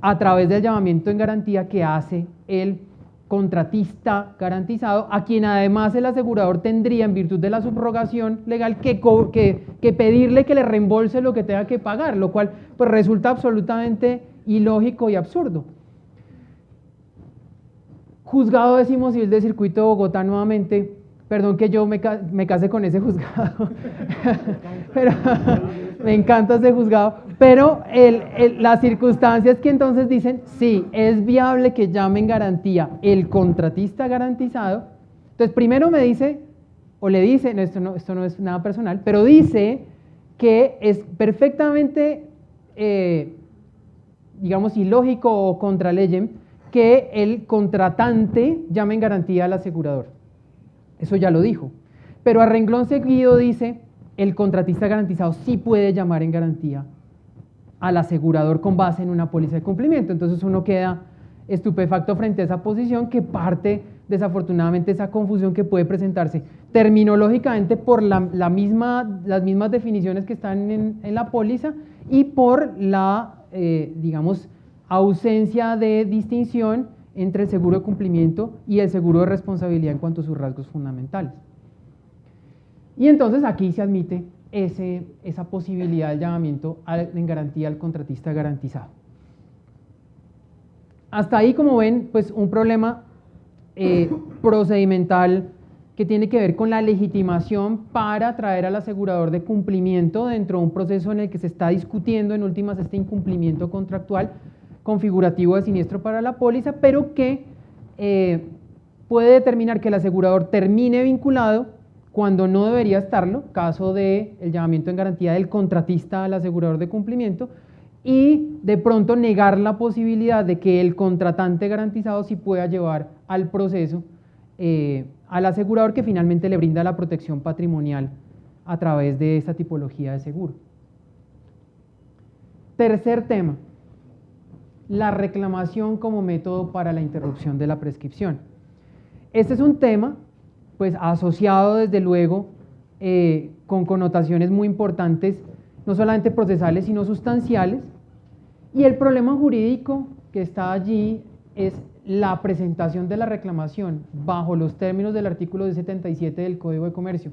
a través del llamamiento en garantía que hace el contratista garantizado, a quien además el asegurador tendría, en virtud de la subrogación legal, que pedirle que le reembolse lo que tenga que pagar, lo cual pues resulta absolutamente ilógico y absurdo. Juzgado Décimo Civil de Circuito de Bogotá nuevamente. Perdón que yo me case con ese juzgado, pero me encanta ese juzgado, pero las circunstancias que entonces dicen, sí, es viable que llame en garantía el contratista garantizado. Entonces primero me dice, o le dice, no, esto no es nada personal, pero dice que es perfectamente, digamos, ilógico o contra leyem que el contratante llame en garantía al asegurador. Eso ya lo dijo, pero a renglón seguido dice, el contratista garantizado sí puede llamar en garantía al asegurador con base en una póliza de cumplimiento. Entonces uno queda estupefacto frente a esa posición que parte desafortunadamente esa confusión que puede presentarse terminológicamente por las mismas definiciones que están en la póliza y por la, digamos, ausencia de distinción entre el seguro de cumplimiento y el seguro de responsabilidad en cuanto a sus rasgos fundamentales. Y entonces aquí se admite esa posibilidad del llamamiento en garantía al contratista garantizado. Hasta ahí, como ven, pues un problema procedimental que tiene que ver con la legitimación para traer al asegurador de cumplimiento dentro de un proceso en el que se está discutiendo en últimas este incumplimiento contractual configurativo de siniestro para la póliza, pero que puede determinar que el asegurador termine vinculado cuando no debería estarlo, caso del llamamiento en garantía del contratista al asegurador de cumplimiento, y de pronto negar la posibilidad de que el contratante garantizado sí pueda llevar al proceso al asegurador que finalmente le brinda la protección patrimonial a través de esta tipología de seguro. Tercer tema, la reclamación como método para la interrupción de la prescripción. Este es un tema pues asociado desde luego con connotaciones muy importantes, no solamente procesales sino sustanciales, y el problema jurídico que está allí es la presentación de la reclamación bajo los términos del artículo 277 del Código de Comercio.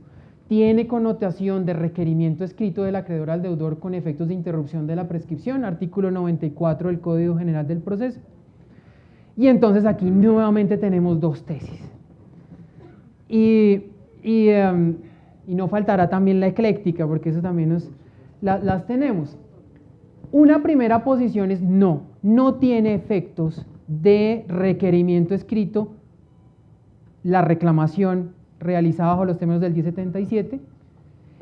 Tiene connotación de requerimiento escrito del acreedor al deudor con efectos de interrupción de la prescripción, artículo 94 del Código General del Proceso. Y entonces aquí nuevamente tenemos dos tesis. Y no faltará también la ecléctica, porque eso también las tenemos. Una primera posición es no tiene efectos de requerimiento escrito la reclamación realizada bajo los términos del 1077,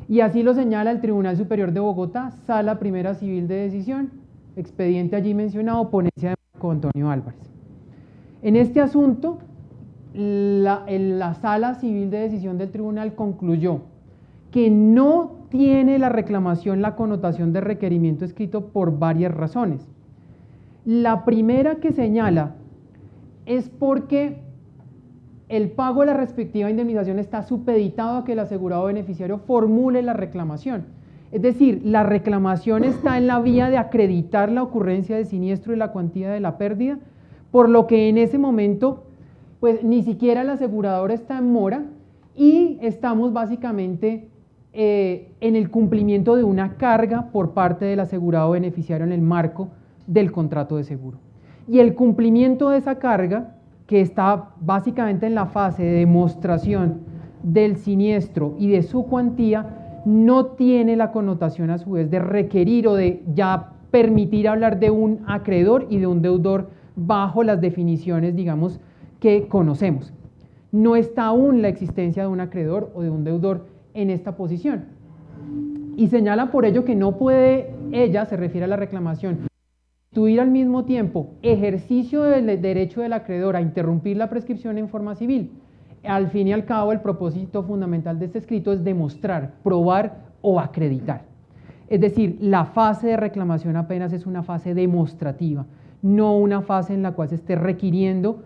y así lo señala el Tribunal Superior de Bogotá, Sala Primera Civil de Decisión, expediente allí mencionado, ponencia de Marco Antonio Álvarez. En este asunto, la Sala Civil de Decisión del Tribunal concluyó que no tiene la reclamación la connotación de requerimiento escrito por varias razones. La primera que señala es porque el pago de la respectiva indemnización está supeditado a que el asegurado beneficiario formule la reclamación. Es decir, la reclamación está en la vía de acreditar la ocurrencia del siniestro y la cuantía de la pérdida, por lo que en ese momento, pues ni siquiera el asegurador está en mora y estamos básicamente en el cumplimiento de una carga por parte del asegurado beneficiario en el marco del contrato de seguro. Y el cumplimiento de esa carga, que está básicamente en la fase de demostración del siniestro y de su cuantía, no tiene la connotación a su vez de requerir o de ya permitir hablar de un acreedor y de un deudor bajo las definiciones, digamos, que conocemos. No está aún la existencia de un acreedor o de un deudor en esta posición. Y señala por ello que no puede ella, se refiere a la reclamación, constituir al mismo tiempo ejercicio del derecho del acreedor a interrumpir la prescripción en forma civil. Al fin y al cabo, el propósito fundamental de este escrito es demostrar, probar o acreditar. Es decir, la fase de reclamación apenas es una fase demostrativa, no una fase en la cual se esté requiriendo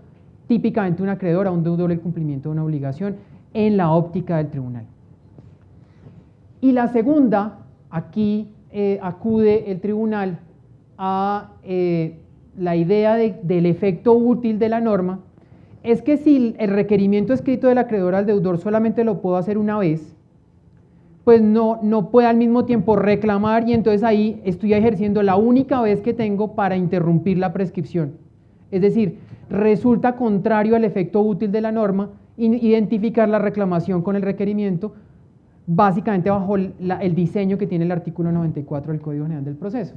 típicamente un acreedor a un deudor el cumplimiento de una obligación en la óptica del tribunal. Y la segunda, aquí acude el tribunal a la idea del efecto útil de la norma, es que si el requerimiento escrito del acreedor al deudor solamente lo puedo hacer una vez, pues no puede al mismo tiempo reclamar y entonces ahí estoy ejerciendo la única vez que tengo para interrumpir la prescripción. Es decir, resulta contrario al efecto útil de la norma identificar la reclamación con el requerimiento, básicamente bajo el diseño que tiene el artículo 94 del Código General del Proceso.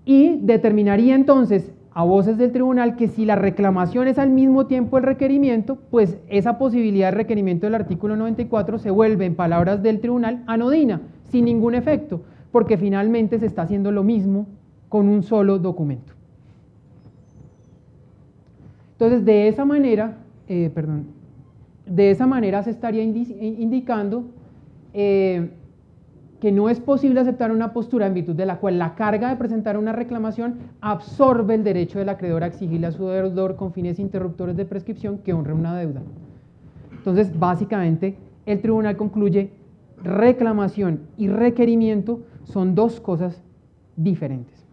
Y determinaría entonces a voces del tribunal que si la reclamación es al mismo tiempo el requerimiento, pues esa posibilidad de requerimiento del artículo 94 se vuelve, en palabras del tribunal, anodina, sin ningún efecto, porque finalmente se está haciendo lo mismo con un solo documento. Entonces, de esa manera se estaría indicando que no es posible aceptar una postura en virtud de la cual la carga de presentar una reclamación absorbe el derecho del acreedor a exigirle a su deudor con fines interruptores de prescripción que honre una deuda. Entonces, básicamente, el tribunal concluye reclamación y requerimiento son dos cosas diferentes.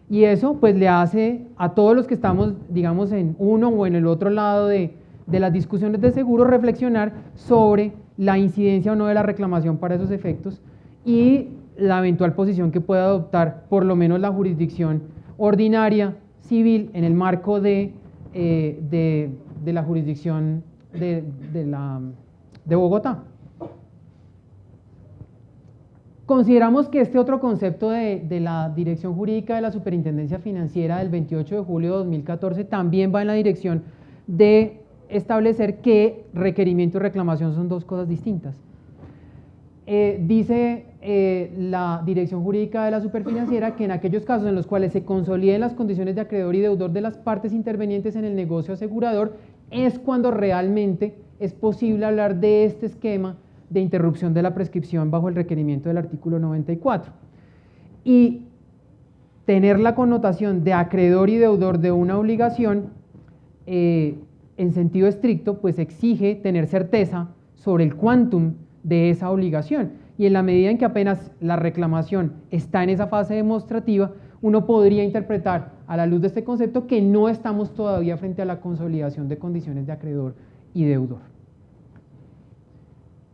Y eso pues le hace a todos los que estamos, digamos, en uno o en el otro lado de las discusiones de seguro reflexionar sobre la incidencia o no de la reclamación para esos efectos y la eventual posición que pueda adoptar por lo menos la jurisdicción ordinaria civil en el marco de la jurisdicción de Bogotá. Consideramos que este otro concepto de la Dirección Jurídica de la Superintendencia Financiera del 28 de julio de 2014 también va en la dirección de establecer que requerimiento y reclamación son dos cosas distintas. Dice la Dirección Jurídica de la Superfinanciera que en aquellos casos en los cuales se consoliden las condiciones de acreedor y deudor de las partes intervenientes en el negocio asegurador es cuando realmente es posible hablar de este esquema de interrupción de la prescripción bajo el requerimiento del artículo 94. Y tener la connotación de acreedor y deudor de una obligación en sentido estricto, pues exige tener certeza sobre el quantum de esa obligación. Y en la medida en que apenas la reclamación está en esa fase demostrativa, uno podría interpretar a la luz de este concepto que no estamos todavía frente a la consolidación de condiciones de acreedor y deudor.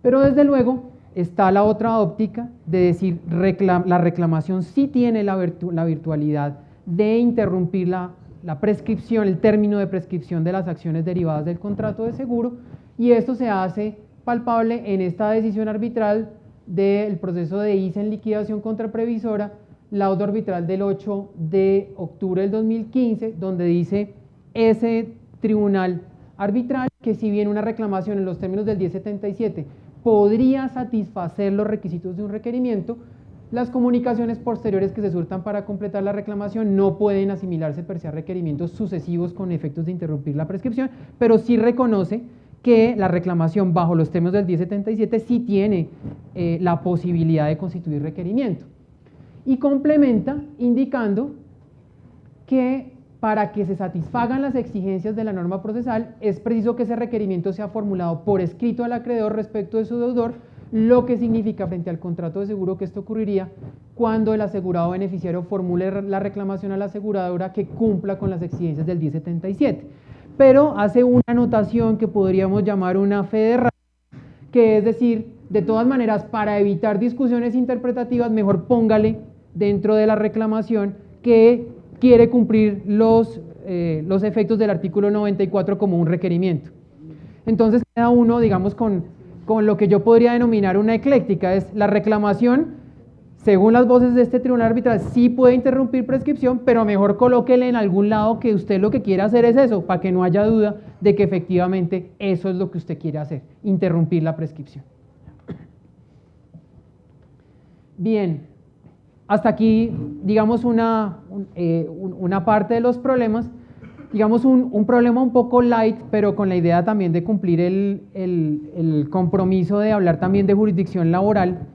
Pero desde luego está la otra óptica de decir la reclamación sí tiene la virtualidad de interrumpir la prescripción, el término de prescripción de las acciones derivadas del contrato de seguro, y esto se hace palpable en esta decisión arbitral del proceso de ICE en liquidación contra Previsora, laudo arbitral del 8 de octubre del 2015, donde dice ese tribunal arbitral que si bien una reclamación en los términos del 1077 podría satisfacer los requisitos de un requerimiento, las comunicaciones posteriores que se surtan para completar la reclamación no pueden asimilarse per se a requerimientos sucesivos con efectos de interrumpir la prescripción, pero sí reconoce que la reclamación bajo los términos del 1077 sí tiene la posibilidad de constituir requerimiento. Y complementa indicando que para que se satisfagan las exigencias de la norma procesal es preciso que ese requerimiento sea formulado por escrito al acreedor respecto de su deudor, lo que significa frente al contrato de seguro que esto ocurriría cuando el asegurado beneficiario formule la reclamación a la aseguradora que cumpla con las exigencias del 1077. Pero hace una anotación que podríamos llamar una fe de razones, que es decir, de todas maneras, para evitar discusiones interpretativas, mejor póngale dentro de la reclamación que quiere cumplir los efectos del artículo 94 como un requerimiento. Entonces queda uno, digamos, con lo que yo podría denominar una ecléctica, es la reclamación, según las voces de este tribunal arbitral, sí puede interrumpir prescripción, pero mejor colóquele en algún lado que usted lo que quiere hacer es eso, para que no haya duda de que efectivamente eso es lo que usted quiere hacer, interrumpir la prescripción. Bien, hasta aquí, digamos, una parte de los problemas, digamos un problema un poco light, pero con la idea también de cumplir el compromiso de hablar también de jurisdicción laboral,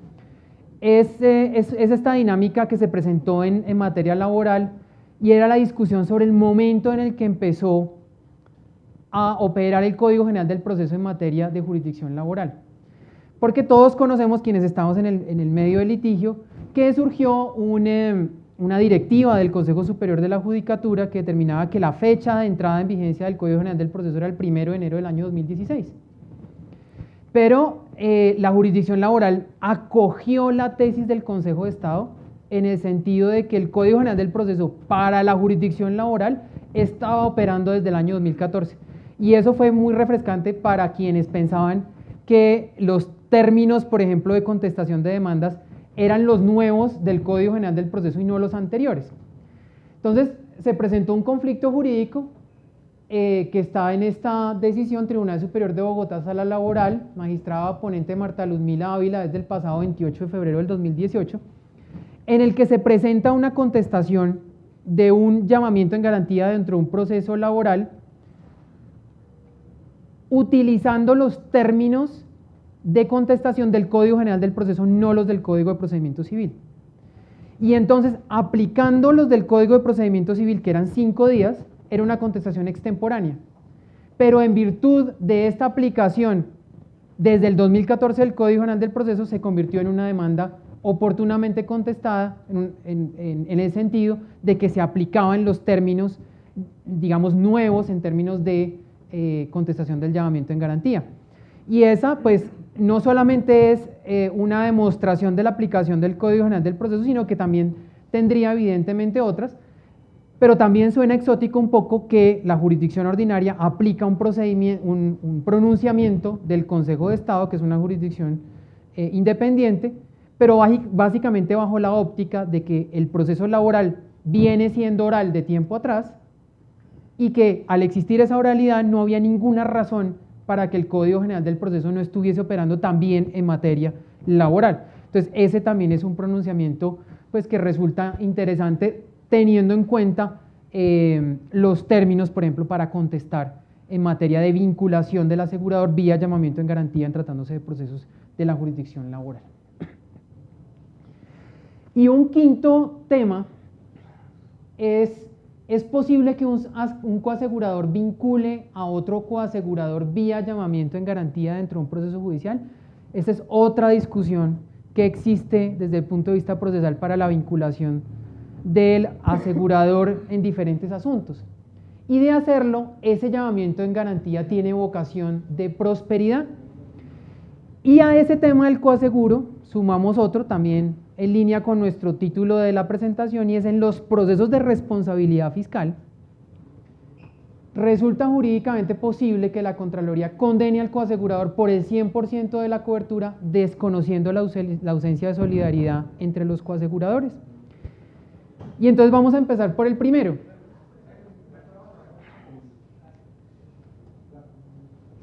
es esta dinámica que se presentó en materia laboral y era la discusión sobre el momento en el que empezó a operar el Código General del Proceso en materia de jurisdicción laboral. Porque todos conocemos, quienes estamos en el medio del litigio, que surgió una directiva del Consejo Superior de la Judicatura que determinaba que la fecha de entrada en vigencia del Código General del Proceso era el 1 de enero del año 2016. Pero la jurisdicción laboral acogió la tesis del Consejo de Estado en el sentido de que el Código General del Proceso para la jurisdicción laboral estaba operando desde el año 2014. Y eso fue muy refrescante para quienes pensaban que los términos, por ejemplo, de contestación de demandas eran los nuevos del Código General del Proceso y no los anteriores. Entonces se presentó un conflicto jurídico que está en esta decisión, Tribunal Superior de Bogotá, Sala Laboral, magistrada ponente Marta Luzmila Ávila desde el pasado 28 de febrero del 2018, en el que se presenta una contestación de un llamamiento en garantía dentro de un proceso laboral utilizando los términos de contestación del Código General del Proceso, no los del Código de Procedimiento Civil. Y entonces, aplicando los del Código de Procedimiento Civil, que eran 5 días, era una contestación extemporánea. Pero en virtud de esta aplicación, desde el 2014 del Código General del Proceso se convirtió en una demanda oportunamente contestada en el sentido de que se aplicaban los términos, digamos, nuevos en términos de contestación del llamamiento en garantía. Y esa, pues, no solamente es una demostración de la aplicación del Código General del Proceso, sino que también tendría evidentemente otras, pero también suena exótico un poco que la jurisdicción ordinaria aplica un pronunciamiento del Consejo de Estado, que es una jurisdicción independiente, pero básicamente bajo la óptica de que el proceso laboral viene siendo oral de tiempo atrás y que al existir esa oralidad no había ninguna razón para que el Código General del Proceso no estuviese operando también en materia laboral. Entonces ese también es un pronunciamiento pues, que resulta interesante teniendo en cuenta los términos, por ejemplo, para contestar en materia de vinculación del asegurador vía llamamiento en garantía en tratándose de procesos de la jurisdicción laboral. Y un quinto tema es posible que un coasegurador vincule a otro coasegurador vía llamamiento en garantía dentro de un proceso judicial. Esta es otra discusión que existe desde el punto de vista procesal para la vinculación del asegurador en diferentes asuntos. Y de hacerlo, ese llamamiento en garantía tiene vocación de prosperidad. Y a ese tema del coaseguro sumamos otro también en línea con nuestro título de la presentación, y es: en los procesos de responsabilidad fiscal, resulta jurídicamente posible que la Contraloría condene al coasegurador por el 100% de la cobertura, desconociendo la ausencia de solidaridad entre los coaseguradores. Y entonces vamos a empezar por el primero.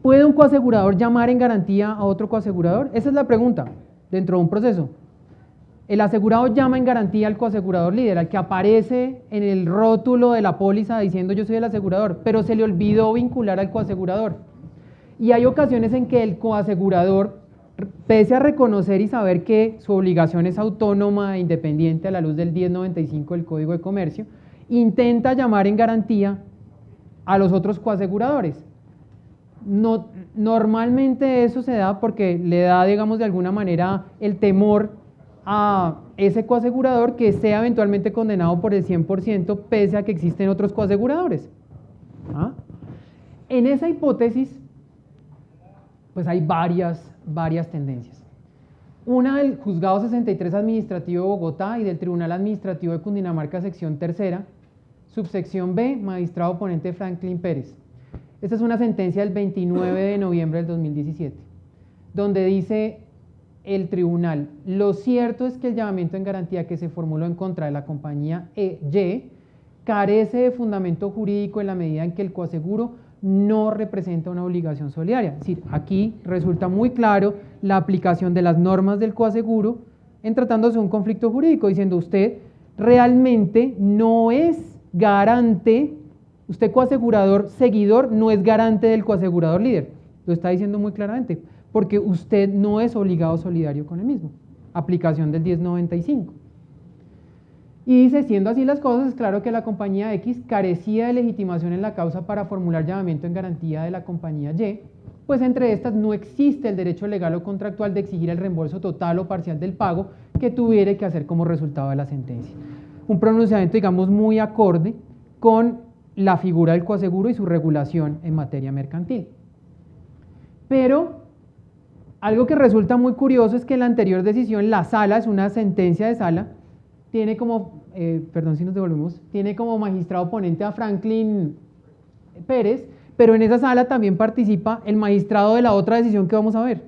¿Puede un coasegurador llamar en garantía a otro coasegurador? Esa es la pregunta dentro de un proceso. El asegurado llama en garantía al coasegurador líder, al que aparece en el rótulo de la póliza diciendo yo soy el asegurador, pero se le olvidó vincular al coasegurador. Y hay ocasiones en que el coasegurador, pese a reconocer y saber que su obligación es autónoma e independiente a la luz del 1095 del Código de Comercio, intenta llamar en garantía a los otros coaseguradores. No, normalmente eso se da porque le da, digamos, de alguna manera el temor a ese coasegurador que sea eventualmente condenado por el 100%, pese a que existen otros coaseguradores. ¿Ah? En esa hipótesis, pues hay varias tendencias. Una del Juzgado 63 Administrativo de Bogotá y del Tribunal Administrativo de Cundinamarca, sección tercera, subsección B, magistrado ponente Franklin Pérez. Esta es una sentencia del 29 de noviembre del 2017, donde dice el tribunal: lo cierto es que el llamamiento en garantía que se formuló en contra de la compañía Y carece de fundamento jurídico en la medida en que el coaseguro no representa una obligación solidaria. Es decir, aquí resulta muy claro la aplicación de las normas del coaseguro en tratándose de un conflicto jurídico, diciendo: usted realmente no es garante, usted coasegurador seguidor no es garante del coasegurador líder. Lo está diciendo muy claramente, porque usted no es obligado solidario con el mismo. Aplicación del 1095. Y dice: siendo así las cosas, es claro que la compañía X carecía de legitimación en la causa para formular llamamiento en garantía de la compañía Y, pues entre estas no existe el derecho legal o contractual de exigir el reembolso total o parcial del pago que tuviera que hacer como resultado de la sentencia. Un pronunciamiento, digamos, muy acorde con la figura del coaseguro y su regulación en materia mercantil. Pero algo que resulta muy curioso es que la anterior decisión, la sala, es una sentencia de sala, tiene como, perdón si nos devolvemos, tiene como magistrado ponente a Franklin Pérez, pero en esa sala también participa el magistrado de la otra decisión que vamos a ver,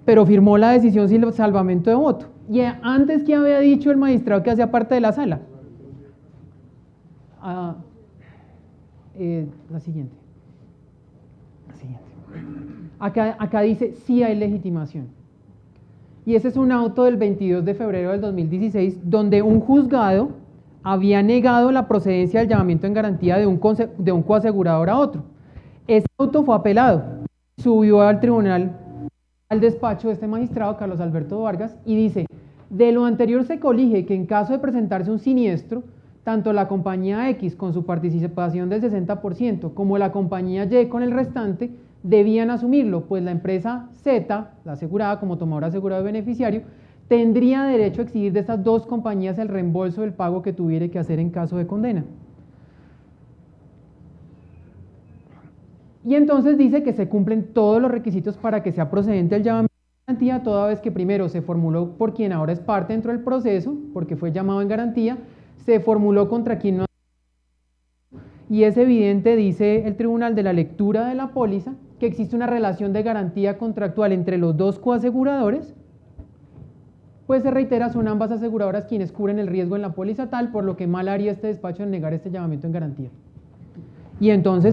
pero firmó la decisión sin salvamento de voto. Y antes, ¿qué había dicho el magistrado que hacía parte de la sala? La siguiente. Acá dice: sí hay legitimación. Y ese es un auto del 22 de febrero del 2016, donde un juzgado había negado la procedencia del llamamiento en garantía de un coasegurador a otro. Ese auto fue apelado, subió al tribunal, al despacho de este magistrado, Carlos Alberto Vargas, y dice: de lo anterior se colige que en caso de presentarse un siniestro, tanto la compañía X con su participación del 60% como la compañía Y con el restante debían asumirlo, pues la empresa Z, la asegurada como tomador asegurado y beneficiario, tendría derecho a exigir de estas dos compañías el reembolso del pago que tuviera que hacer en caso de condena. Y entonces dice que se cumplen todos los requisitos para que sea procedente el llamamiento en garantía, toda vez que primero se formuló por quien ahora es parte dentro del proceso, porque fue llamado en garantía, se formuló contra quien no. Y es evidente, dice el tribunal, de la lectura de la póliza, que existe una relación de garantía contractual entre los dos coaseguradores, pues se reitera, son ambas aseguradoras quienes cubren el riesgo en la póliza tal, por lo que mal haría este despacho en negar este llamamiento en garantía. Y entonces,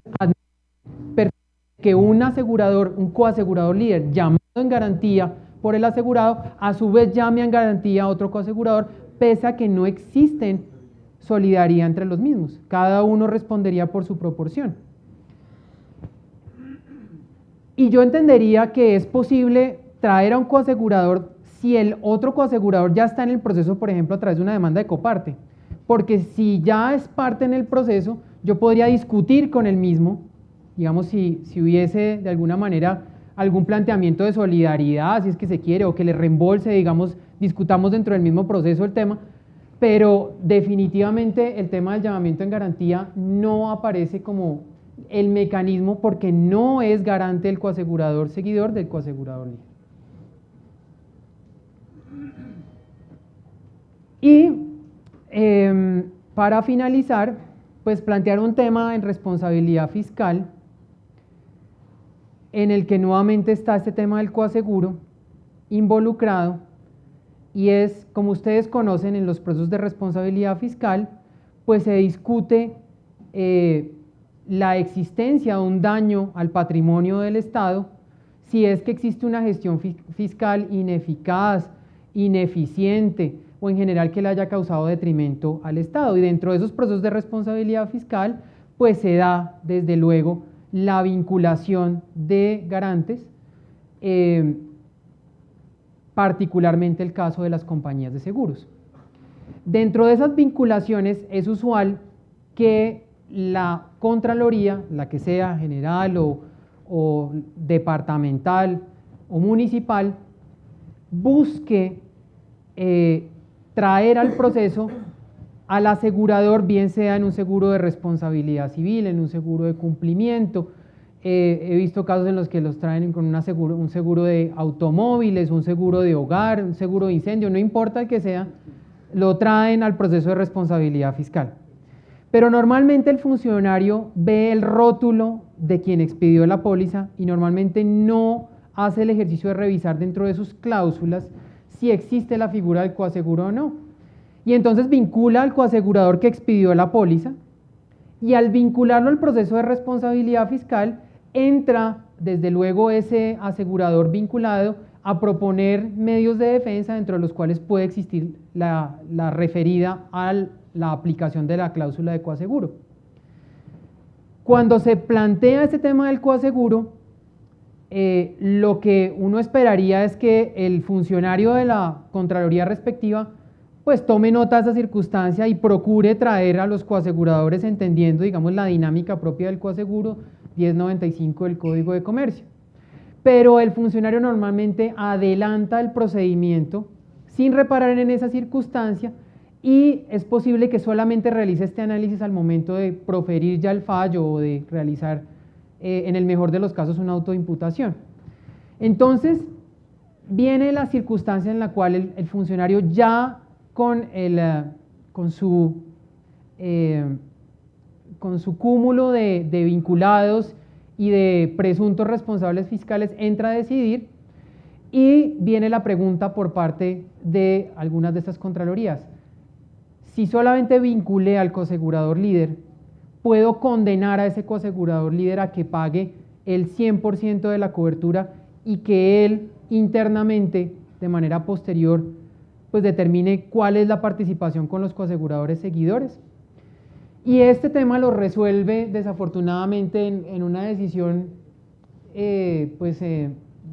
que un asegurador, un coasegurador líder llamado en garantía por el asegurado, a su vez llame en garantía a otro coasegurador, pese a que no existen solidaridad entre los mismos. Cada uno respondería por su proporción. Y yo entendería que es posible traer a un coasegurador si el otro coasegurador ya está en el proceso, por ejemplo, a través de una demanda de coparte. Porque si ya es parte en el proceso, yo podría discutir con el mismo, digamos, si hubiese de alguna manera algún planteamiento de solidaridad, si es que se quiere, o que le reembolse, digamos, discutamos dentro del mismo proceso el tema, pero definitivamente el tema del llamamiento en garantía no aparece como el mecanismo, porque no es garante el coasegurador seguidor del coasegurador líder. Y para finalizar, pues plantear un tema en responsabilidad fiscal en el que nuevamente está este tema del coaseguro involucrado, y es, como ustedes conocen, en los procesos de responsabilidad fiscal, pues se discute la existencia de un daño al patrimonio del Estado si es que existe una gestión fiscal ineficaz, ineficiente o en general que le haya causado detrimento al Estado. Y dentro de esos procesos de responsabilidad fiscal, pues se da desde luego la vinculación de garantes, particularmente el caso de las compañías de seguros. Dentro de esas vinculaciones es usual que la Contraloría, la que sea general o departamental o municipal, busque traer al proceso al asegurador, bien sea en un seguro de responsabilidad civil, en un seguro de cumplimiento. He visto casos en los que los traen con un seguro de automóviles, un seguro de hogar, un seguro de incendio, no importa el que sea, lo traen al proceso de responsabilidad fiscal. Pero normalmente el funcionario ve el rótulo de quien expidió la póliza y normalmente no hace el ejercicio de revisar dentro de sus cláusulas si existe la figura del coaseguro o no. Y entonces vincula al coasegurador que expidió la póliza, y al vincularlo al proceso de responsabilidad fiscal, entra desde luego ese asegurador vinculado a proponer medios de defensa, dentro de los cuales puede existir la referida a la aplicación de la cláusula de coaseguro. Cuando se plantea este tema del coaseguro, lo que uno esperaría es que el funcionario de la Contraloría respectiva pues tome nota de esa circunstancia y procure traer a los coaseguradores entendiendo, digamos, la dinámica propia del coaseguro 1095 del Código de Comercio. Pero el funcionario normalmente adelanta el procedimiento sin reparar en esa circunstancia, y es posible que solamente realice este análisis al momento de proferir ya el fallo o de realizar, en el mejor de los casos, una autoimputación. Entonces, viene la circunstancia en la cual el funcionario ya con su cúmulo de vinculados y de presuntos responsables fiscales entra a decidir, y viene la pregunta por parte de algunas de estas contralorías: si solamente vinculé al coasegurador líder, ¿puedo condenar a ese coasegurador líder a que pague el 100% de la cobertura y que él internamente, de manera posterior, pues determine cuál es la participación con los coaseguradores seguidores? Y este tema lo resuelve desafortunadamente en una decisión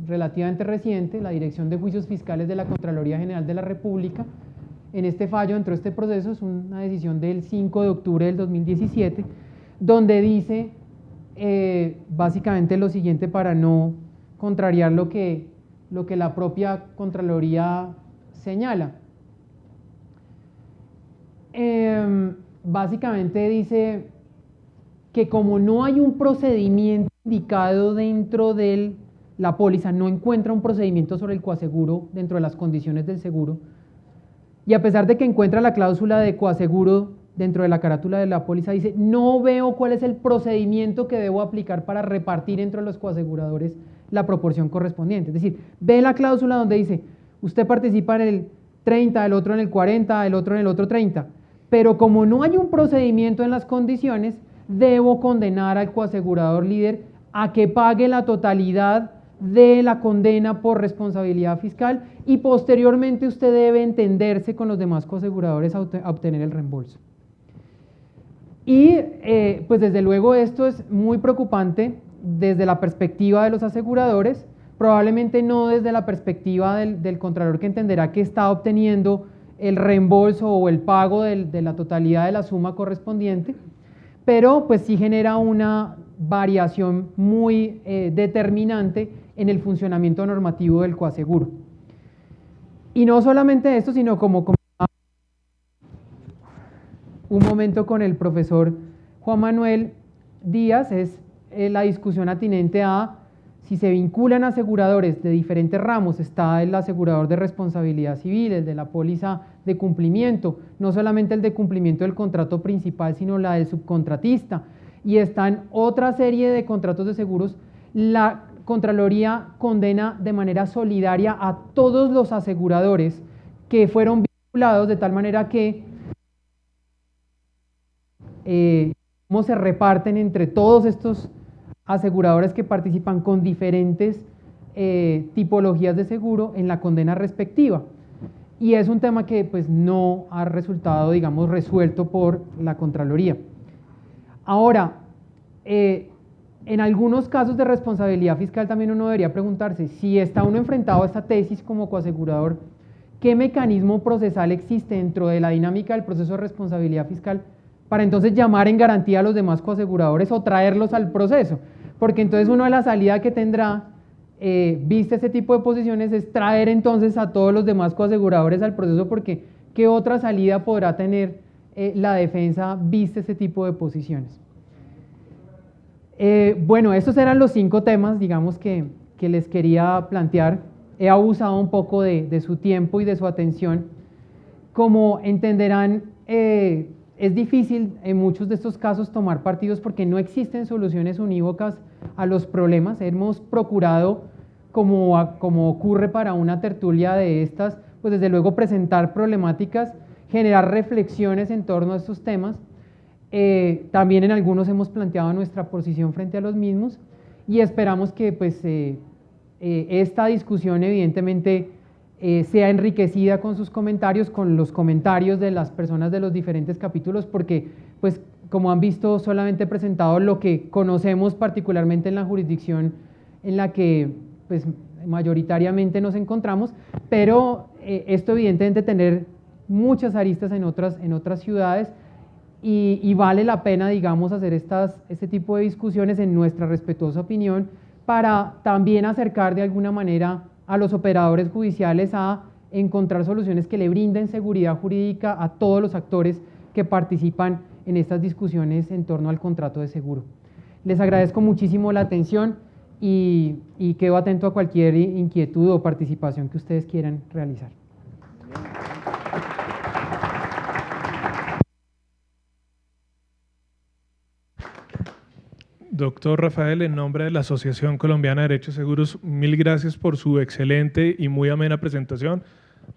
relativamente reciente, la Dirección de Juicios Fiscales de la Contraloría General de la República. En este fallo, dentro de este proceso, es una decisión del 5 de octubre del 2017, donde dice básicamente lo siguiente, para no contrariar lo que la propia Contraloría señala. Básicamente dice que como no hay un procedimiento indicado dentro de la póliza, no encuentra un procedimiento sobre el coaseguro dentro de las condiciones del seguro, y a pesar de que encuentra la cláusula de coaseguro dentro de la carátula de la póliza, dice: no veo cuál es el procedimiento que debo aplicar para repartir entre los coaseguradores la proporción correspondiente. Es decir, ve la cláusula donde dice: usted participa en el 30, el otro en el 40, el otro en el otro 30, pero como no hay un procedimiento en las condiciones, debo condenar al coasegurador líder a que pague la totalidad de la condena por responsabilidad fiscal, y posteriormente usted debe entenderse con los demás coaseguradores a obtener el reembolso. Y pues desde luego esto es muy preocupante desde la perspectiva de los aseguradores, probablemente no desde la perspectiva del contralor, que entenderá que está obteniendo el reembolso o el pago de la totalidad de la suma correspondiente, pero pues sí genera una variación muy determinante en el funcionamiento normativo del coaseguro. Y no solamente esto, sino como un momento con el profesor Juan Manuel Díaz, es la discusión atinente a si se vinculan aseguradores de diferentes ramos, está el asegurador de responsabilidad civil, el de la póliza de cumplimiento, no solamente el de cumplimiento del contrato principal, sino la del subcontratista, y están otra serie de contratos de seguros, la Contraloría condena de manera solidaria a todos los aseguradores que fueron vinculados, de tal manera que cómo se reparten entre todos estos aseguradores que participan con diferentes tipologías de seguro en la condena respectiva. Y es un tema que pues no ha resultado, digamos, resuelto por la Contraloría. Ahora, en algunos casos de responsabilidad fiscal también uno debería preguntarse, si está uno enfrentado a esta tesis como coasegurador, ¿qué mecanismo procesal existe dentro de la dinámica del proceso de responsabilidad fiscal para entonces llamar en garantía a los demás coaseguradores o traerlos al proceso? Porque entonces uno de la salida que tendrá, viste ese tipo de posiciones, es traer entonces a todos los demás coaseguradores al proceso, porque ¿qué otra salida podrá tener la defensa viste ese tipo de posiciones? Bueno, estos eran los 5 temas, digamos, que les quería plantear. He abusado un poco de su tiempo y de su atención. Como entenderán, es difícil en muchos de estos casos tomar partidos porque no existen soluciones unívocas a los problemas. Hemos procurado, como ocurre para una tertulia de estas, pues desde luego presentar problemáticas, generar reflexiones en torno a estos temas. También en algunos hemos planteado nuestra posición frente a los mismos y esperamos que pues, esta discusión evidentemente sea enriquecida con sus comentarios, con los comentarios de las personas de los diferentes capítulos, porque pues como han visto solamente he presentado lo que conocemos particularmente en la jurisdicción en la que pues mayoritariamente nos encontramos, pero esto evidentemente tener muchas aristas en otras ciudades. Y vale la pena, digamos, hacer este tipo de discusiones en nuestra respetuosa opinión para también acercar de alguna manera a los operadores judiciales a encontrar soluciones que le brinden seguridad jurídica a todos los actores que participan en estas discusiones en torno al contrato de seguro. Les agradezco muchísimo la atención y quedo atento a cualquier inquietud o participación que ustedes quieran realizar. Doctor Rafael, en nombre de la Asociación Colombiana de Derechos Seguros, mil gracias por su excelente y muy amena presentación,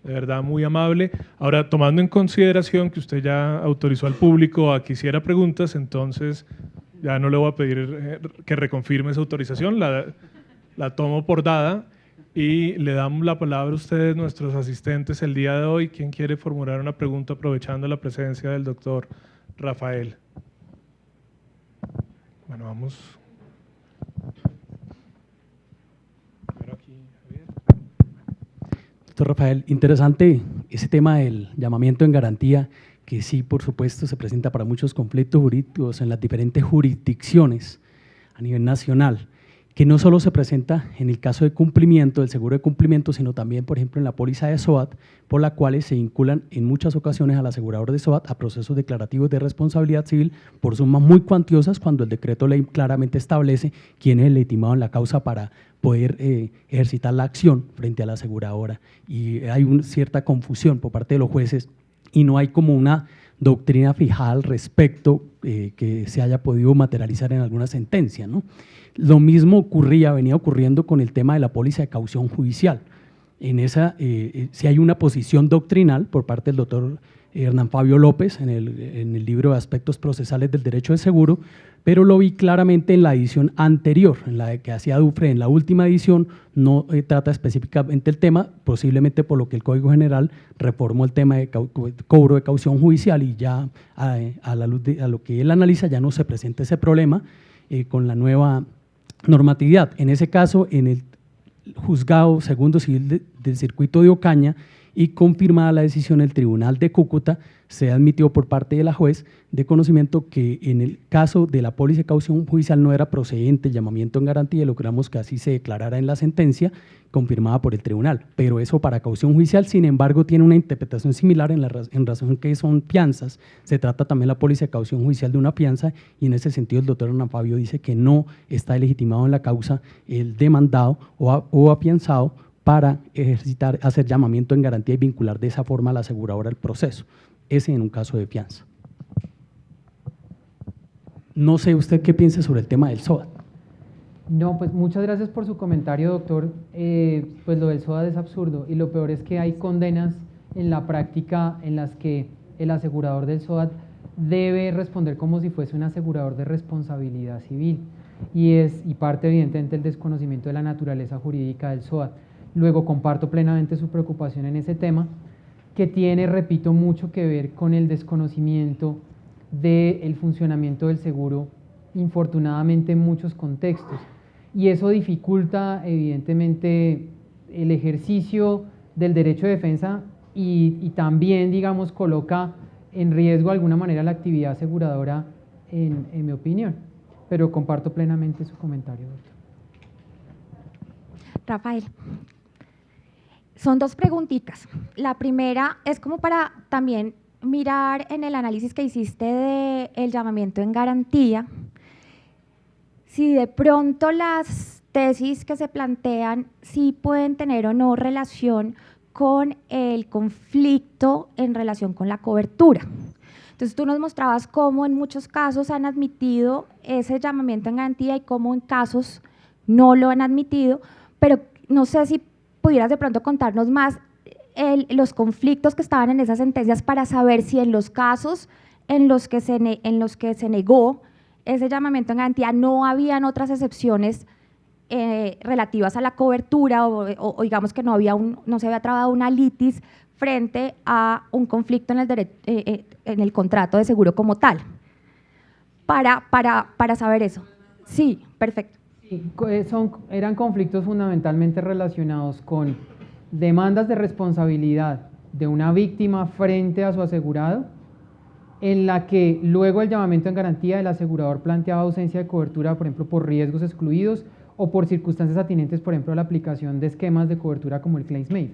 de verdad muy amable. Ahora, tomando en consideración que usted ya autorizó al público a que hiciera preguntas, entonces ya no le voy a pedir que reconfirme esa autorización, la tomo por dada y le damos la palabra a ustedes, nuestros asistentes, el día de hoy. ¿Quién quiere formular una pregunta aprovechando la presencia del doctor Rafael? Bueno, vamos. Aquí, Javier. Doctor Rafael, interesante ese tema del llamamiento en garantía, que sí, por supuesto, se presenta para muchos conflictos jurídicos en las diferentes jurisdicciones a nivel nacional, que no solo se presenta en el caso de cumplimiento, del seguro de cumplimiento, sino también, por ejemplo, en la póliza de SOAT, por la cual se vinculan en muchas ocasiones al asegurador de SOAT a procesos declarativos de responsabilidad civil por sumas muy cuantiosas, cuando el decreto ley claramente establece quién es el legitimado en la causa para poder ejercitar la acción frente a la aseguradora. Y hay una cierta confusión por parte de los jueces y no hay como una doctrina fijada al respecto que se haya podido materializar en alguna sentencia, ¿no? Lo mismo venía ocurriendo con el tema de la póliza de caución judicial. En esa, si hay una posición doctrinal por parte del doctor Hernán Fabio López en el libro de Aspectos Procesales del Derecho de Seguro, pero lo vi claramente en la edición anterior, en la que hacía Dufre. En la última edición no trata específicamente el tema, posiblemente por lo que el Código General reformó el tema de cobro de caución judicial y ya a la luz de lo que él analiza ya no se presenta ese problema con la nueva normatividad. En ese caso, en el Juzgado Segundo Civil del Circuito de Ocaña y confirmada la decisión del Tribunal de Cúcuta, se admitió por parte de la juez de conocimiento que en el caso de la póliza de caución judicial no era procedente el llamamiento en garantía y logramos que así se declarara en la sentencia confirmada por el tribunal. Pero eso para caución judicial, sin embargo, tiene una interpretación similar en razón que son fianzas. Se trata también la póliza de caución judicial de una fianza y en ese sentido el doctor Hernán Fabio dice que no está legitimado en la causa el demandado o afianzado para hacer llamamiento en garantía y vincular de esa forma a la aseguradora el proceso. Ese en un caso de fianza. No sé usted qué piensa sobre el tema del SOAT. No, pues muchas gracias por su comentario, doctor. Pues lo del SOAT es absurdo y lo peor es que hay condenas en la práctica en las que el asegurador del SOAT debe responder como si fuese un asegurador de responsabilidad civil y parte evidentemente el desconocimiento de la naturaleza jurídica del SOAT. Luego comparto plenamente su preocupación en ese tema, que tiene, repito, mucho que ver con el desconocimiento del funcionamiento del seguro, infortunadamente en muchos contextos. Y eso dificulta, evidentemente, el ejercicio del derecho de defensa y también, digamos, coloca en riesgo de alguna manera la actividad aseguradora, en mi opinión. Pero comparto plenamente su comentario, doctor. Rafael. Son dos preguntitas. La primera es como para también mirar en el análisis que hiciste del llamamiento en garantía, si de pronto las tesis que se plantean sí pueden tener o no relación con el conflicto en relación con la cobertura. Entonces tú nos mostrabas cómo en muchos casos han admitido ese llamamiento en garantía y cómo en casos no lo han admitido, pero no sé si pudieras de pronto contarnos más los conflictos que estaban en esas sentencias para saber si en los casos en los que se negó ese llamamiento en garantía no habían otras excepciones relativas a la cobertura o digamos que no se había trabado una litis frente a un conflicto en el contrato de seguro como tal. Para saber eso. Sí, perfecto. Sí, eran conflictos fundamentalmente relacionados con demandas de responsabilidad de una víctima frente a su asegurado, en la que luego el llamamiento en garantía el asegurador planteaba ausencia de cobertura, por ejemplo, por riesgos excluidos o por circunstancias atinentes, por ejemplo, a la aplicación de esquemas de cobertura como el claims made.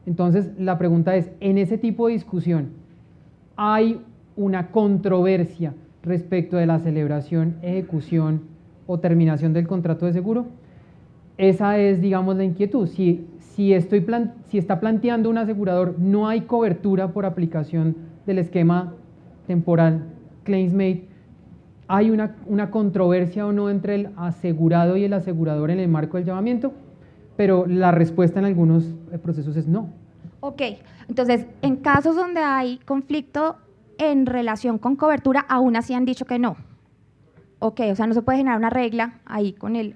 Entonces, la pregunta es, en ese tipo de discusión, ¿hay una controversia respecto de la celebración, ejecución o terminación del contrato de seguro? Esa es, digamos, la inquietud. Si está planteando un asegurador, no hay cobertura por aplicación del esquema temporal claims made, ¿hay una controversia o no entre el asegurado y el asegurador en el marco del llamamiento? Pero la respuesta en algunos procesos es no. Ok, entonces, en casos donde hay conflicto en relación con cobertura, aún así han dicho que no. Ok, o sea, no se puede generar una regla ahí con el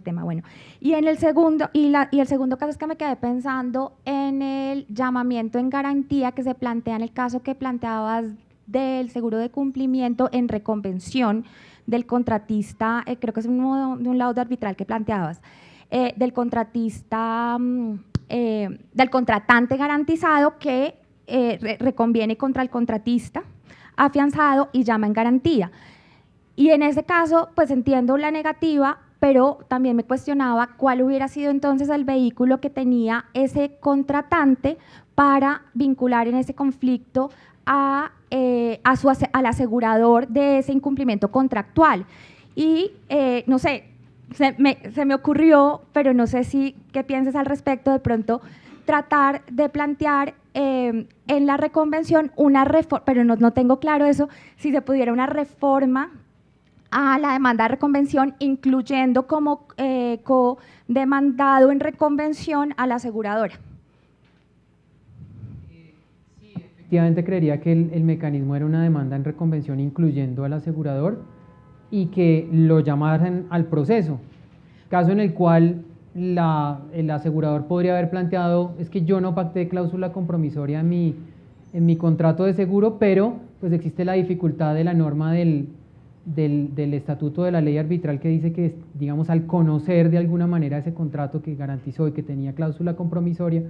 tema. Bueno, y en el segundo, el segundo caso es que me quedé pensando en el llamamiento en garantía que se plantea en el caso que planteabas del seguro de cumplimiento en reconvención del contratista, creo que es de un laudo arbitral que planteabas, del contratista, del contratante garantizado que reconviene contra el contratista afianzado y llama en garantía. Y en ese caso, pues entiendo la negativa, pero también me cuestionaba cuál hubiera sido entonces el vehículo que tenía ese contratante para vincular en ese conflicto al asegurador de ese incumplimiento contractual. Y no sé, se me ocurrió, pero no sé qué piensas al respecto, de pronto tratar de plantear en la reconvención una reforma, pero no tengo claro eso, si se pudiera una reforma a la demanda de reconvención, incluyendo como co-demandado en reconvención a la aseguradora. Sí, efectivamente creería que el mecanismo era una demanda en reconvención incluyendo al asegurador y que lo llamaran al proceso, caso en el cual el asegurador podría haber planteado, es que yo no pacté cláusula compromisoria en mi contrato de seguro, pero pues existe la dificultad de la norma del estatuto de la ley arbitral que dice que, digamos, al conocer de alguna manera ese contrato que garantizó y que tenía cláusula compromisoria,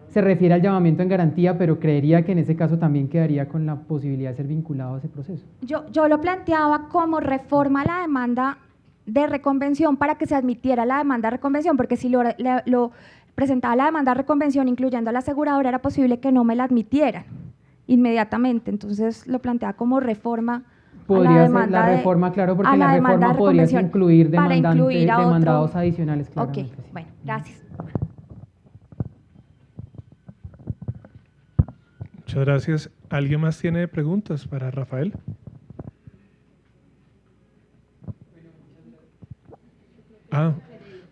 se refiere al llamamiento en garantía, pero creería que en ese caso también quedaría con la posibilidad de ser vinculado a ese proceso. Yo lo planteaba como reforma a la demanda de reconvención para que se admitiera la demanda de reconvención, porque si lo presentaba la demanda de reconvención incluyendo a la aseguradora, era posible que no me la admitieran inmediatamente. Entonces lo planteaba como reforma Podría a la ser demanda la reforma, claro, porque en la demanda reforma de podrías reconvención incluir para incluir a otro. demandados adicionales. Ok, Claramente, sí. bueno, gracias. Muchas gracias. ¿Alguien más tiene preguntas para Rafael?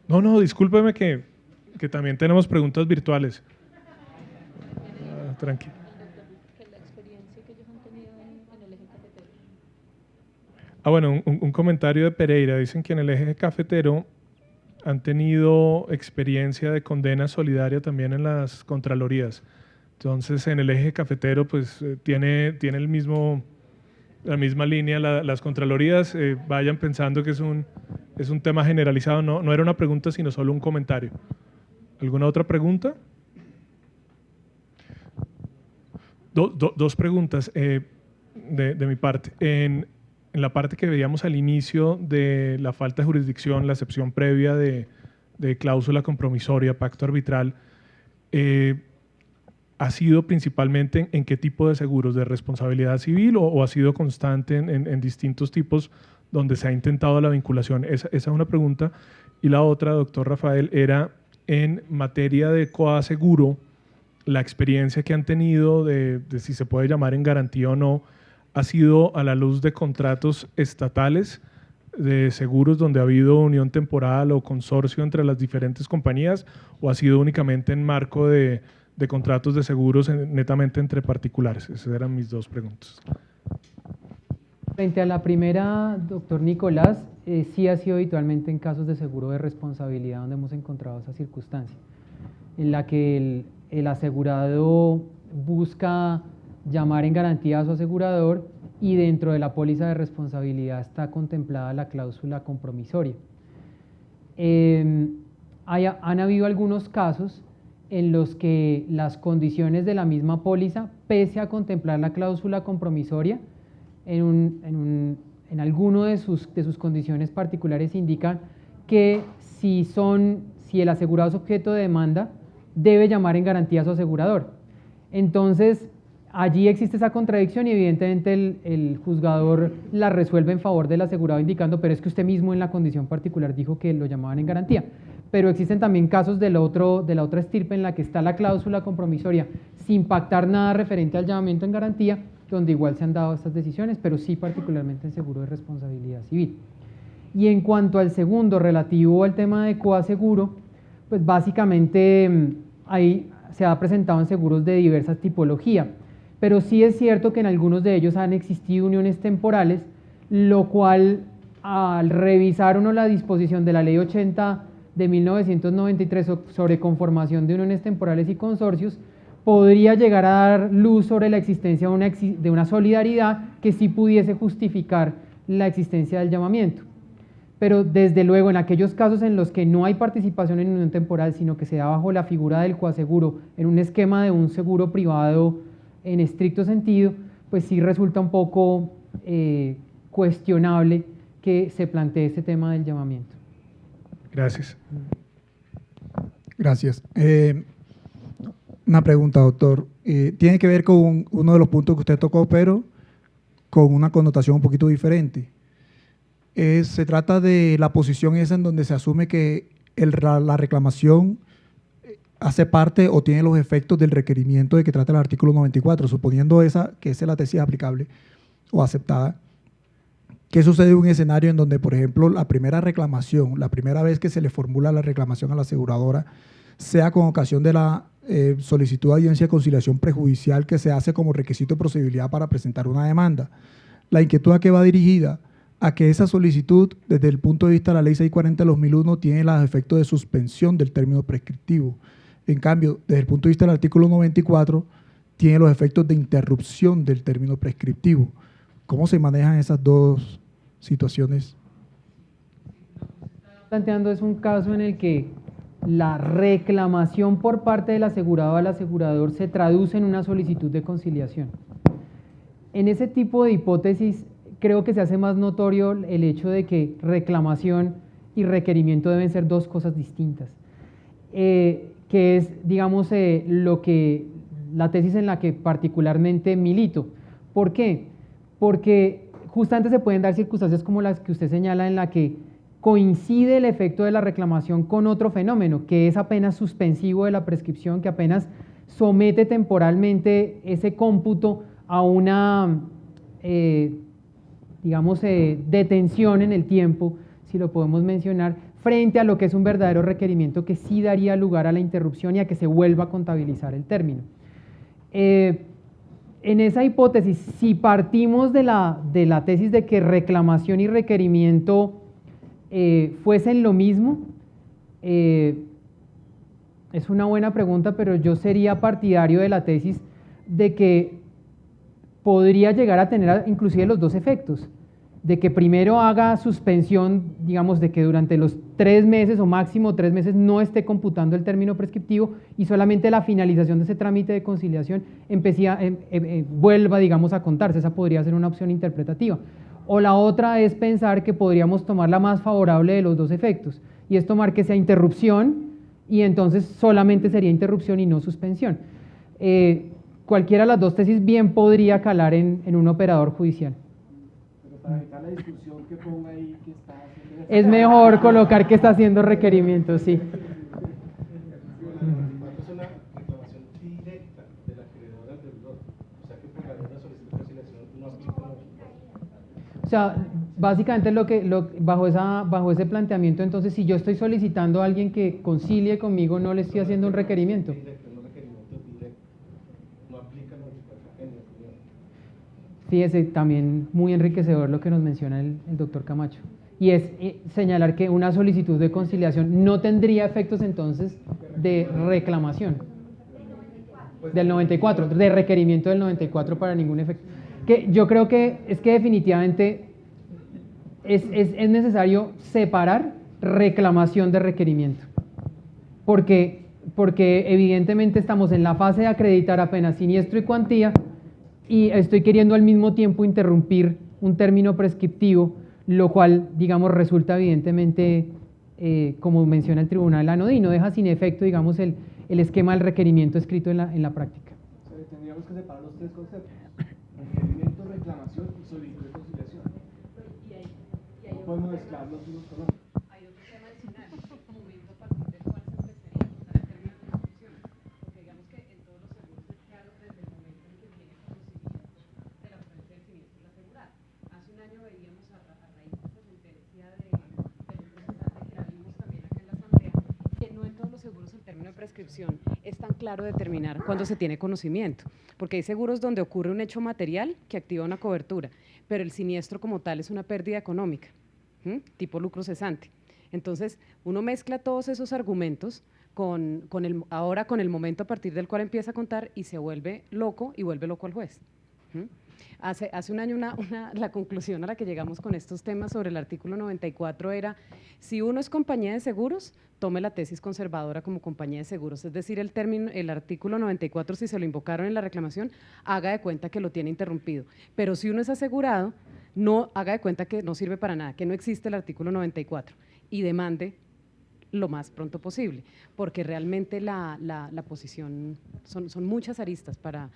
No, discúlpeme que también tenemos preguntas virtuales. Tranquilo. Bueno, un comentario de Pereira. Dicen que en el eje cafetero han tenido experiencia de condena solidaria también en las contralorías. Entonces, en el eje cafetero, pues tiene la misma línea las contralorías. Vayan pensando que es un tema generalizado. No era una pregunta, sino solo un comentario. ¿Alguna otra pregunta? Dos preguntas de mi parte. En la parte que veíamos al inicio de la falta de jurisdicción, la excepción previa de cláusula compromisoria, pacto arbitral, ¿ha sido principalmente en qué tipo de seguros? ¿De responsabilidad civil o ha sido constante en distintos tipos donde se ha intentado la vinculación? Esa es una pregunta. Y la otra, doctor Rafael, era en materia de coaseguro, la experiencia que han tenido de si se puede llamar en garantía o no, ¿ha sido a la luz de contratos estatales de seguros donde ha habido unión temporal o consorcio entre las diferentes compañías, o ha sido únicamente en marco de contratos de seguros netamente entre particulares? Esas eran mis dos preguntas. Frente a la primera, doctor Nicolás, sí ha sido habitualmente en casos de seguro de responsabilidad donde hemos encontrado esa circunstancia, en la que el asegurado busca llamar en garantía a su asegurador y dentro de la póliza de responsabilidad está contemplada la cláusula compromisoria. Han habido algunos casos en los que las condiciones de la misma póliza, pese a contemplar la cláusula compromisoria, en alguno de sus condiciones particulares indican que si el asegurado es objeto de demanda, debe llamar en garantía a su asegurador. Entonces, allí existe esa contradicción y evidentemente el juzgador la resuelve en favor del asegurado indicando, pero es que usted mismo en la condición particular dijo que lo llamaban en garantía. Pero existen también casos de la otra estirpe en la que está la cláusula compromisoria sin pactar nada referente al llamamiento en garantía, donde igual se han dado estas decisiones, pero sí particularmente en seguro de responsabilidad civil. Y en cuanto al segundo, relativo al tema de coaseguro, pues básicamente ahí se ha presentado en seguros de diversa tipología, pero sí es cierto que en algunos de ellos han existido uniones temporales, lo cual al revisar uno la disposición de la Ley 80 de 1993 sobre conformación de uniones temporales y consorcios, podría llegar a dar luz sobre la existencia de una solidaridad que sí pudiese justificar la existencia del llamamiento. Pero desde luego en aquellos casos en los que no hay participación en unión temporal, sino que se da bajo la figura del coaseguro en un esquema de un seguro privado en estricto sentido, pues sí resulta un poco cuestionable que se plantee este tema del llamamiento. Gracias. Gracias. Una pregunta, doctor. Tiene que ver con uno de los puntos que usted tocó, pero con una connotación un poquito diferente. Se trata de la posición esa en donde se asume que la reclamación hace parte o tiene los efectos del requerimiento de que trata el artículo 94, suponiendo que esa es la tesis aplicable o aceptada. ¿Qué sucede en un escenario en donde, por ejemplo, la primera reclamación, la primera vez que se le formula la reclamación a la aseguradora, sea con ocasión de la solicitud de audiencia de conciliación prejudicial que se hace como requisito de procedibilidad para presentar una demanda? La inquietud a que va dirigida a que esa solicitud, desde el punto de vista de la Ley 640 de 2001, tiene los efectos de suspensión del término prescriptivo. En cambio, desde el punto de vista del artículo 94, tiene los efectos de interrupción del término prescriptivo. ¿Cómo se manejan esas dos situaciones? Planteando es un caso en el que la reclamación por parte del asegurado al asegurador se traduce en una solicitud de conciliación. En ese tipo de hipótesis creo que se hace más notorio el hecho de que reclamación y requerimiento deben ser dos cosas distintas, que es, digamos, la tesis en la que particularmente milito. ¿Por qué? Porque justamente se pueden dar circunstancias como las que usted señala, en la que coincide el efecto de la reclamación con otro fenómeno, que es apenas suspensivo de la prescripción, que apenas somete temporalmente ese cómputo a una, digamos, detención en el tiempo, si lo podemos mencionar, frente a lo que es un verdadero requerimiento que sí daría lugar a la interrupción y a que se vuelva a contabilizar el término. En esa hipótesis, si partimos de la tesis de que reclamación y requerimiento fuesen lo mismo, es una buena pregunta, pero yo sería partidario de la tesis de que podría llegar a tener inclusive los dos efectos, de que primero haga suspensión, digamos, de que durante los 3 meses o máximo 3 meses no esté computando el término prescriptivo y solamente la finalización de ese trámite de conciliación vuelva, digamos, a contarse. Esa podría ser una opción interpretativa. O la otra es pensar que podríamos tomar la más favorable de los dos efectos, y es tomar que sea interrupción, y entonces solamente sería interrupción y no suspensión. Cualquiera de las dos tesis bien podría calar en un operador judicial. Pero para evitar la discusión, que ponga ahí que está haciendo... Es mejor colocar que está haciendo requerimiento, sí. Es una reclamación directa del acreedor al deudor, o sea que por la solicitud de conciliación no aplica la... O sea, básicamente bajo ese planteamiento, entonces, si yo estoy solicitando a alguien que concilie conmigo, no le estoy haciendo un requerimiento. Fíjese, también muy enriquecedor lo que nos menciona el doctor Camacho. Y es señalar que una solicitud de conciliación no tendría efectos entonces de reclamación del 94, de requerimiento del 94 para ningún efecto. Que yo creo que definitivamente es necesario separar reclamación de requerimiento, porque evidentemente estamos en la fase de acreditar apenas siniestro y cuantía, y estoy queriendo al mismo tiempo interrumpir un término prescriptivo, lo cual, digamos, resulta evidentemente, como menciona el tribunal, anodino, deja sin efecto, digamos, el esquema del requerimiento escrito en la práctica. O sea, tendríamos que separar los tres conceptos: requerimiento, reclamación y solicitud de conciliación. No podemos mezclarlos unos con otros. Hay otro tema adicional, el momento a partir del cual se empezaría a contar el término de prescripción, porque digamos que en todos los seguros es claro desde el momento en que viene el conocimiento de la ausencia del siniestro del asegurado. Hace un año veíamos a raíz de esta sentencia del representante que la vimos también acá en la Asamblea, que no en todos los seguros el término de prescripción es tan claro determinar cuando se tiene conocimiento, porque hay seguros donde ocurre un hecho material que activa una cobertura, pero el siniestro como tal es una pérdida económica, tipo lucro cesante. Entonces, uno mezcla todos esos argumentos ahora con el momento a partir del cual empieza a contar y se vuelve loco y vuelve loco al juez. Hace un año la conclusión a la que llegamos con estos temas sobre el artículo 94 era: si uno es compañía de seguros, tome la tesis conservadora como compañía de seguros, es decir, el artículo 94, si se lo invocaron en la reclamación, haga de cuenta que lo tiene interrumpido, pero si uno es asegurado, no haga de cuenta que no sirve para nada, que no existe el artículo 94, y demande lo más pronto posible, porque realmente la posición son muchas aristas para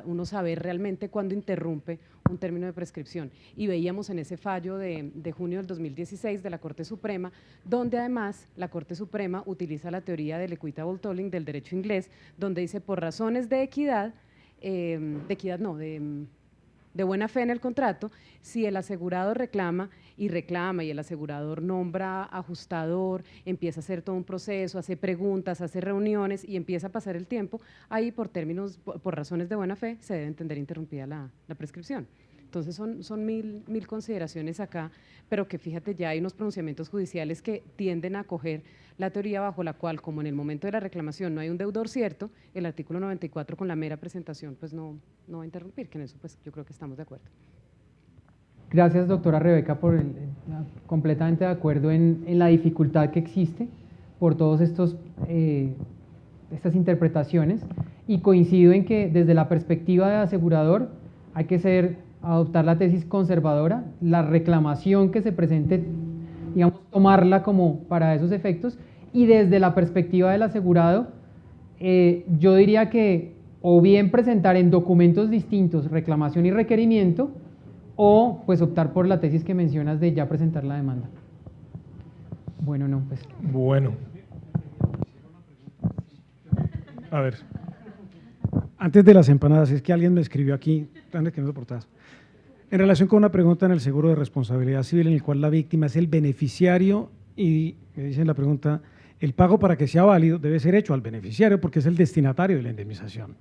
uno saber realmente cuándo interrumpe un término de prescripción. Y veíamos en ese fallo de junio del 2016 de la Corte Suprema, donde además la Corte Suprema utiliza la teoría del equitable tolling del derecho inglés, donde dice por razones de equidad, de buena fe en el contrato, si el asegurado reclama y el asegurador nombra ajustador, empieza a hacer todo un proceso, hace preguntas, hace reuniones y empieza a pasar el tiempo, ahí por razones de buena fe se debe entender interrumpida la prescripción. Entonces son mil consideraciones acá, pero que fíjate, ya hay unos pronunciamientos judiciales que tienden a acoger la teoría bajo la cual, como en el momento de la reclamación no hay un deudor cierto, el artículo 94 con la mera presentación pues no va a interrumpir, que en eso pues yo creo que estamos de acuerdo. Gracias, doctora Rebeca, completamente de acuerdo en la dificultad que existe por todos estas interpretaciones, y coincido en que desde la perspectiva de asegurador hay que adoptar la tesis conservadora, la reclamación que se presente, digamos, tomarla como para esos efectos, y desde la perspectiva del asegurado, yo diría que o bien presentar en documentos distintos reclamación y requerimiento, o pues optar por la tesis que mencionas de ya presentar la demanda. Bueno, no, pues. Bueno. A ver. Antes de las empanadas, es que alguien me escribió aquí, antes que no lo portadas, en relación con una pregunta en el seguro de responsabilidad civil, en el cual la víctima es el beneficiario, y me dicen la pregunta, el pago para que sea válido debe ser hecho al beneficiario porque es el destinatario de la indemnización.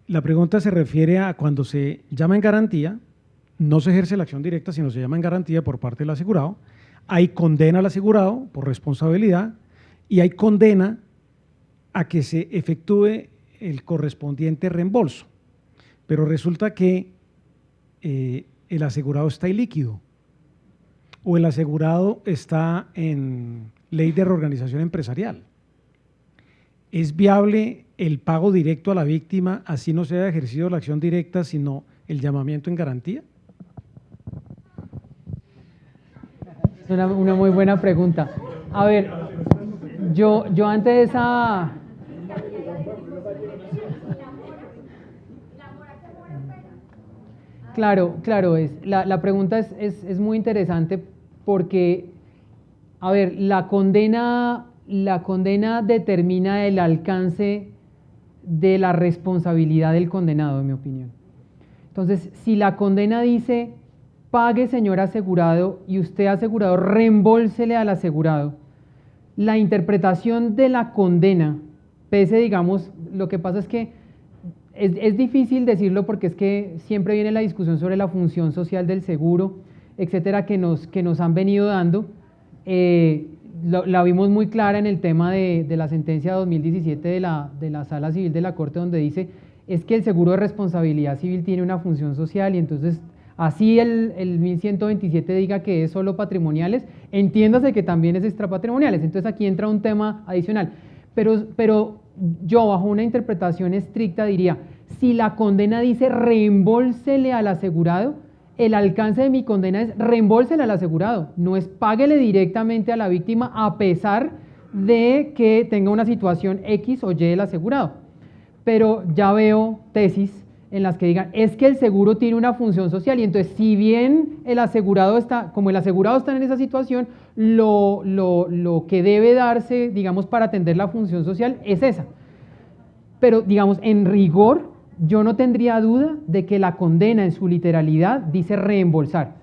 La pregunta se refiere a cuando se llama en garantía, no se ejerce la acción directa, sino se llama en garantía por parte del asegurado, hay condena al asegurado por responsabilidad y hay condena a que se efectúe el correspondiente reembolso. Pero resulta que el asegurado está ilíquido o el asegurado está en ley de reorganización empresarial. ¿Es viable el pago directo a la víctima así no se haya ejercido la acción directa, sino el llamamiento en garantía? Es una muy buena pregunta. A ver, yo antes de esa... Claro, la pregunta es muy interesante porque, a ver, la condena determina el alcance de la responsabilidad del condenado, en mi opinión. Entonces, si la condena dice, pague señor asegurado y usted asegurado, reembolsele al asegurado, la interpretación de la condena, pese, digamos, lo que pasa es que es difícil decirlo porque es que siempre viene la discusión sobre la función social del seguro, etcétera, que nos han venido dando. La vimos muy clara en el tema de la sentencia 2017 de la Sala Civil de la Corte, donde dice es que el seguro de responsabilidad civil tiene una función social y entonces así el 1127 diga que es solo patrimoniales, entiéndase que también es extrapatrimoniales. Entonces aquí entra un tema adicional. Pero yo bajo una interpretación estricta diría, si la condena dice reembolsele al asegurado, el alcance de mi condena es reembolsele al asegurado, no es páguele directamente a la víctima a pesar de que tenga una situación X o Y el asegurado. Pero ya veo tesis en las que digan, es que el seguro tiene una función social y entonces si bien el asegurado como el asegurado está en esa situación, lo que debe darse, digamos, para atender la función social es esa. Pero, digamos, en rigor, yo no tendría duda de que la condena en su literalidad dice reembolsar.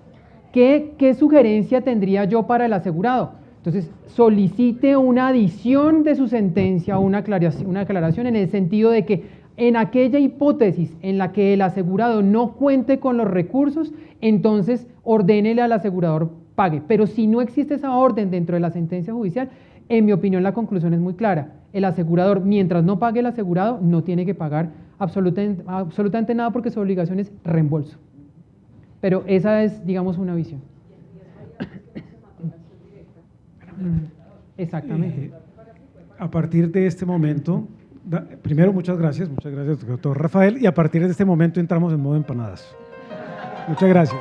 ¿Qué sugerencia tendría yo para el asegurado? Entonces, solicite una adición de su sentencia o una aclaración en el sentido de que en aquella hipótesis en la que el asegurado no cuente con los recursos, entonces ordénele al asegurador pague. Pero si no existe esa orden dentro de la sentencia judicial, en mi opinión la conclusión es muy clara. El asegurador, mientras no pague el asegurado, no tiene que pagar absolutamente nada porque su obligación es reembolso. Pero esa es, digamos, una visión. Exactamente. A partir de este momento, primero muchas gracias, doctor Rafael, y a partir de este momento entramos en modo empanadas. Muchas gracias.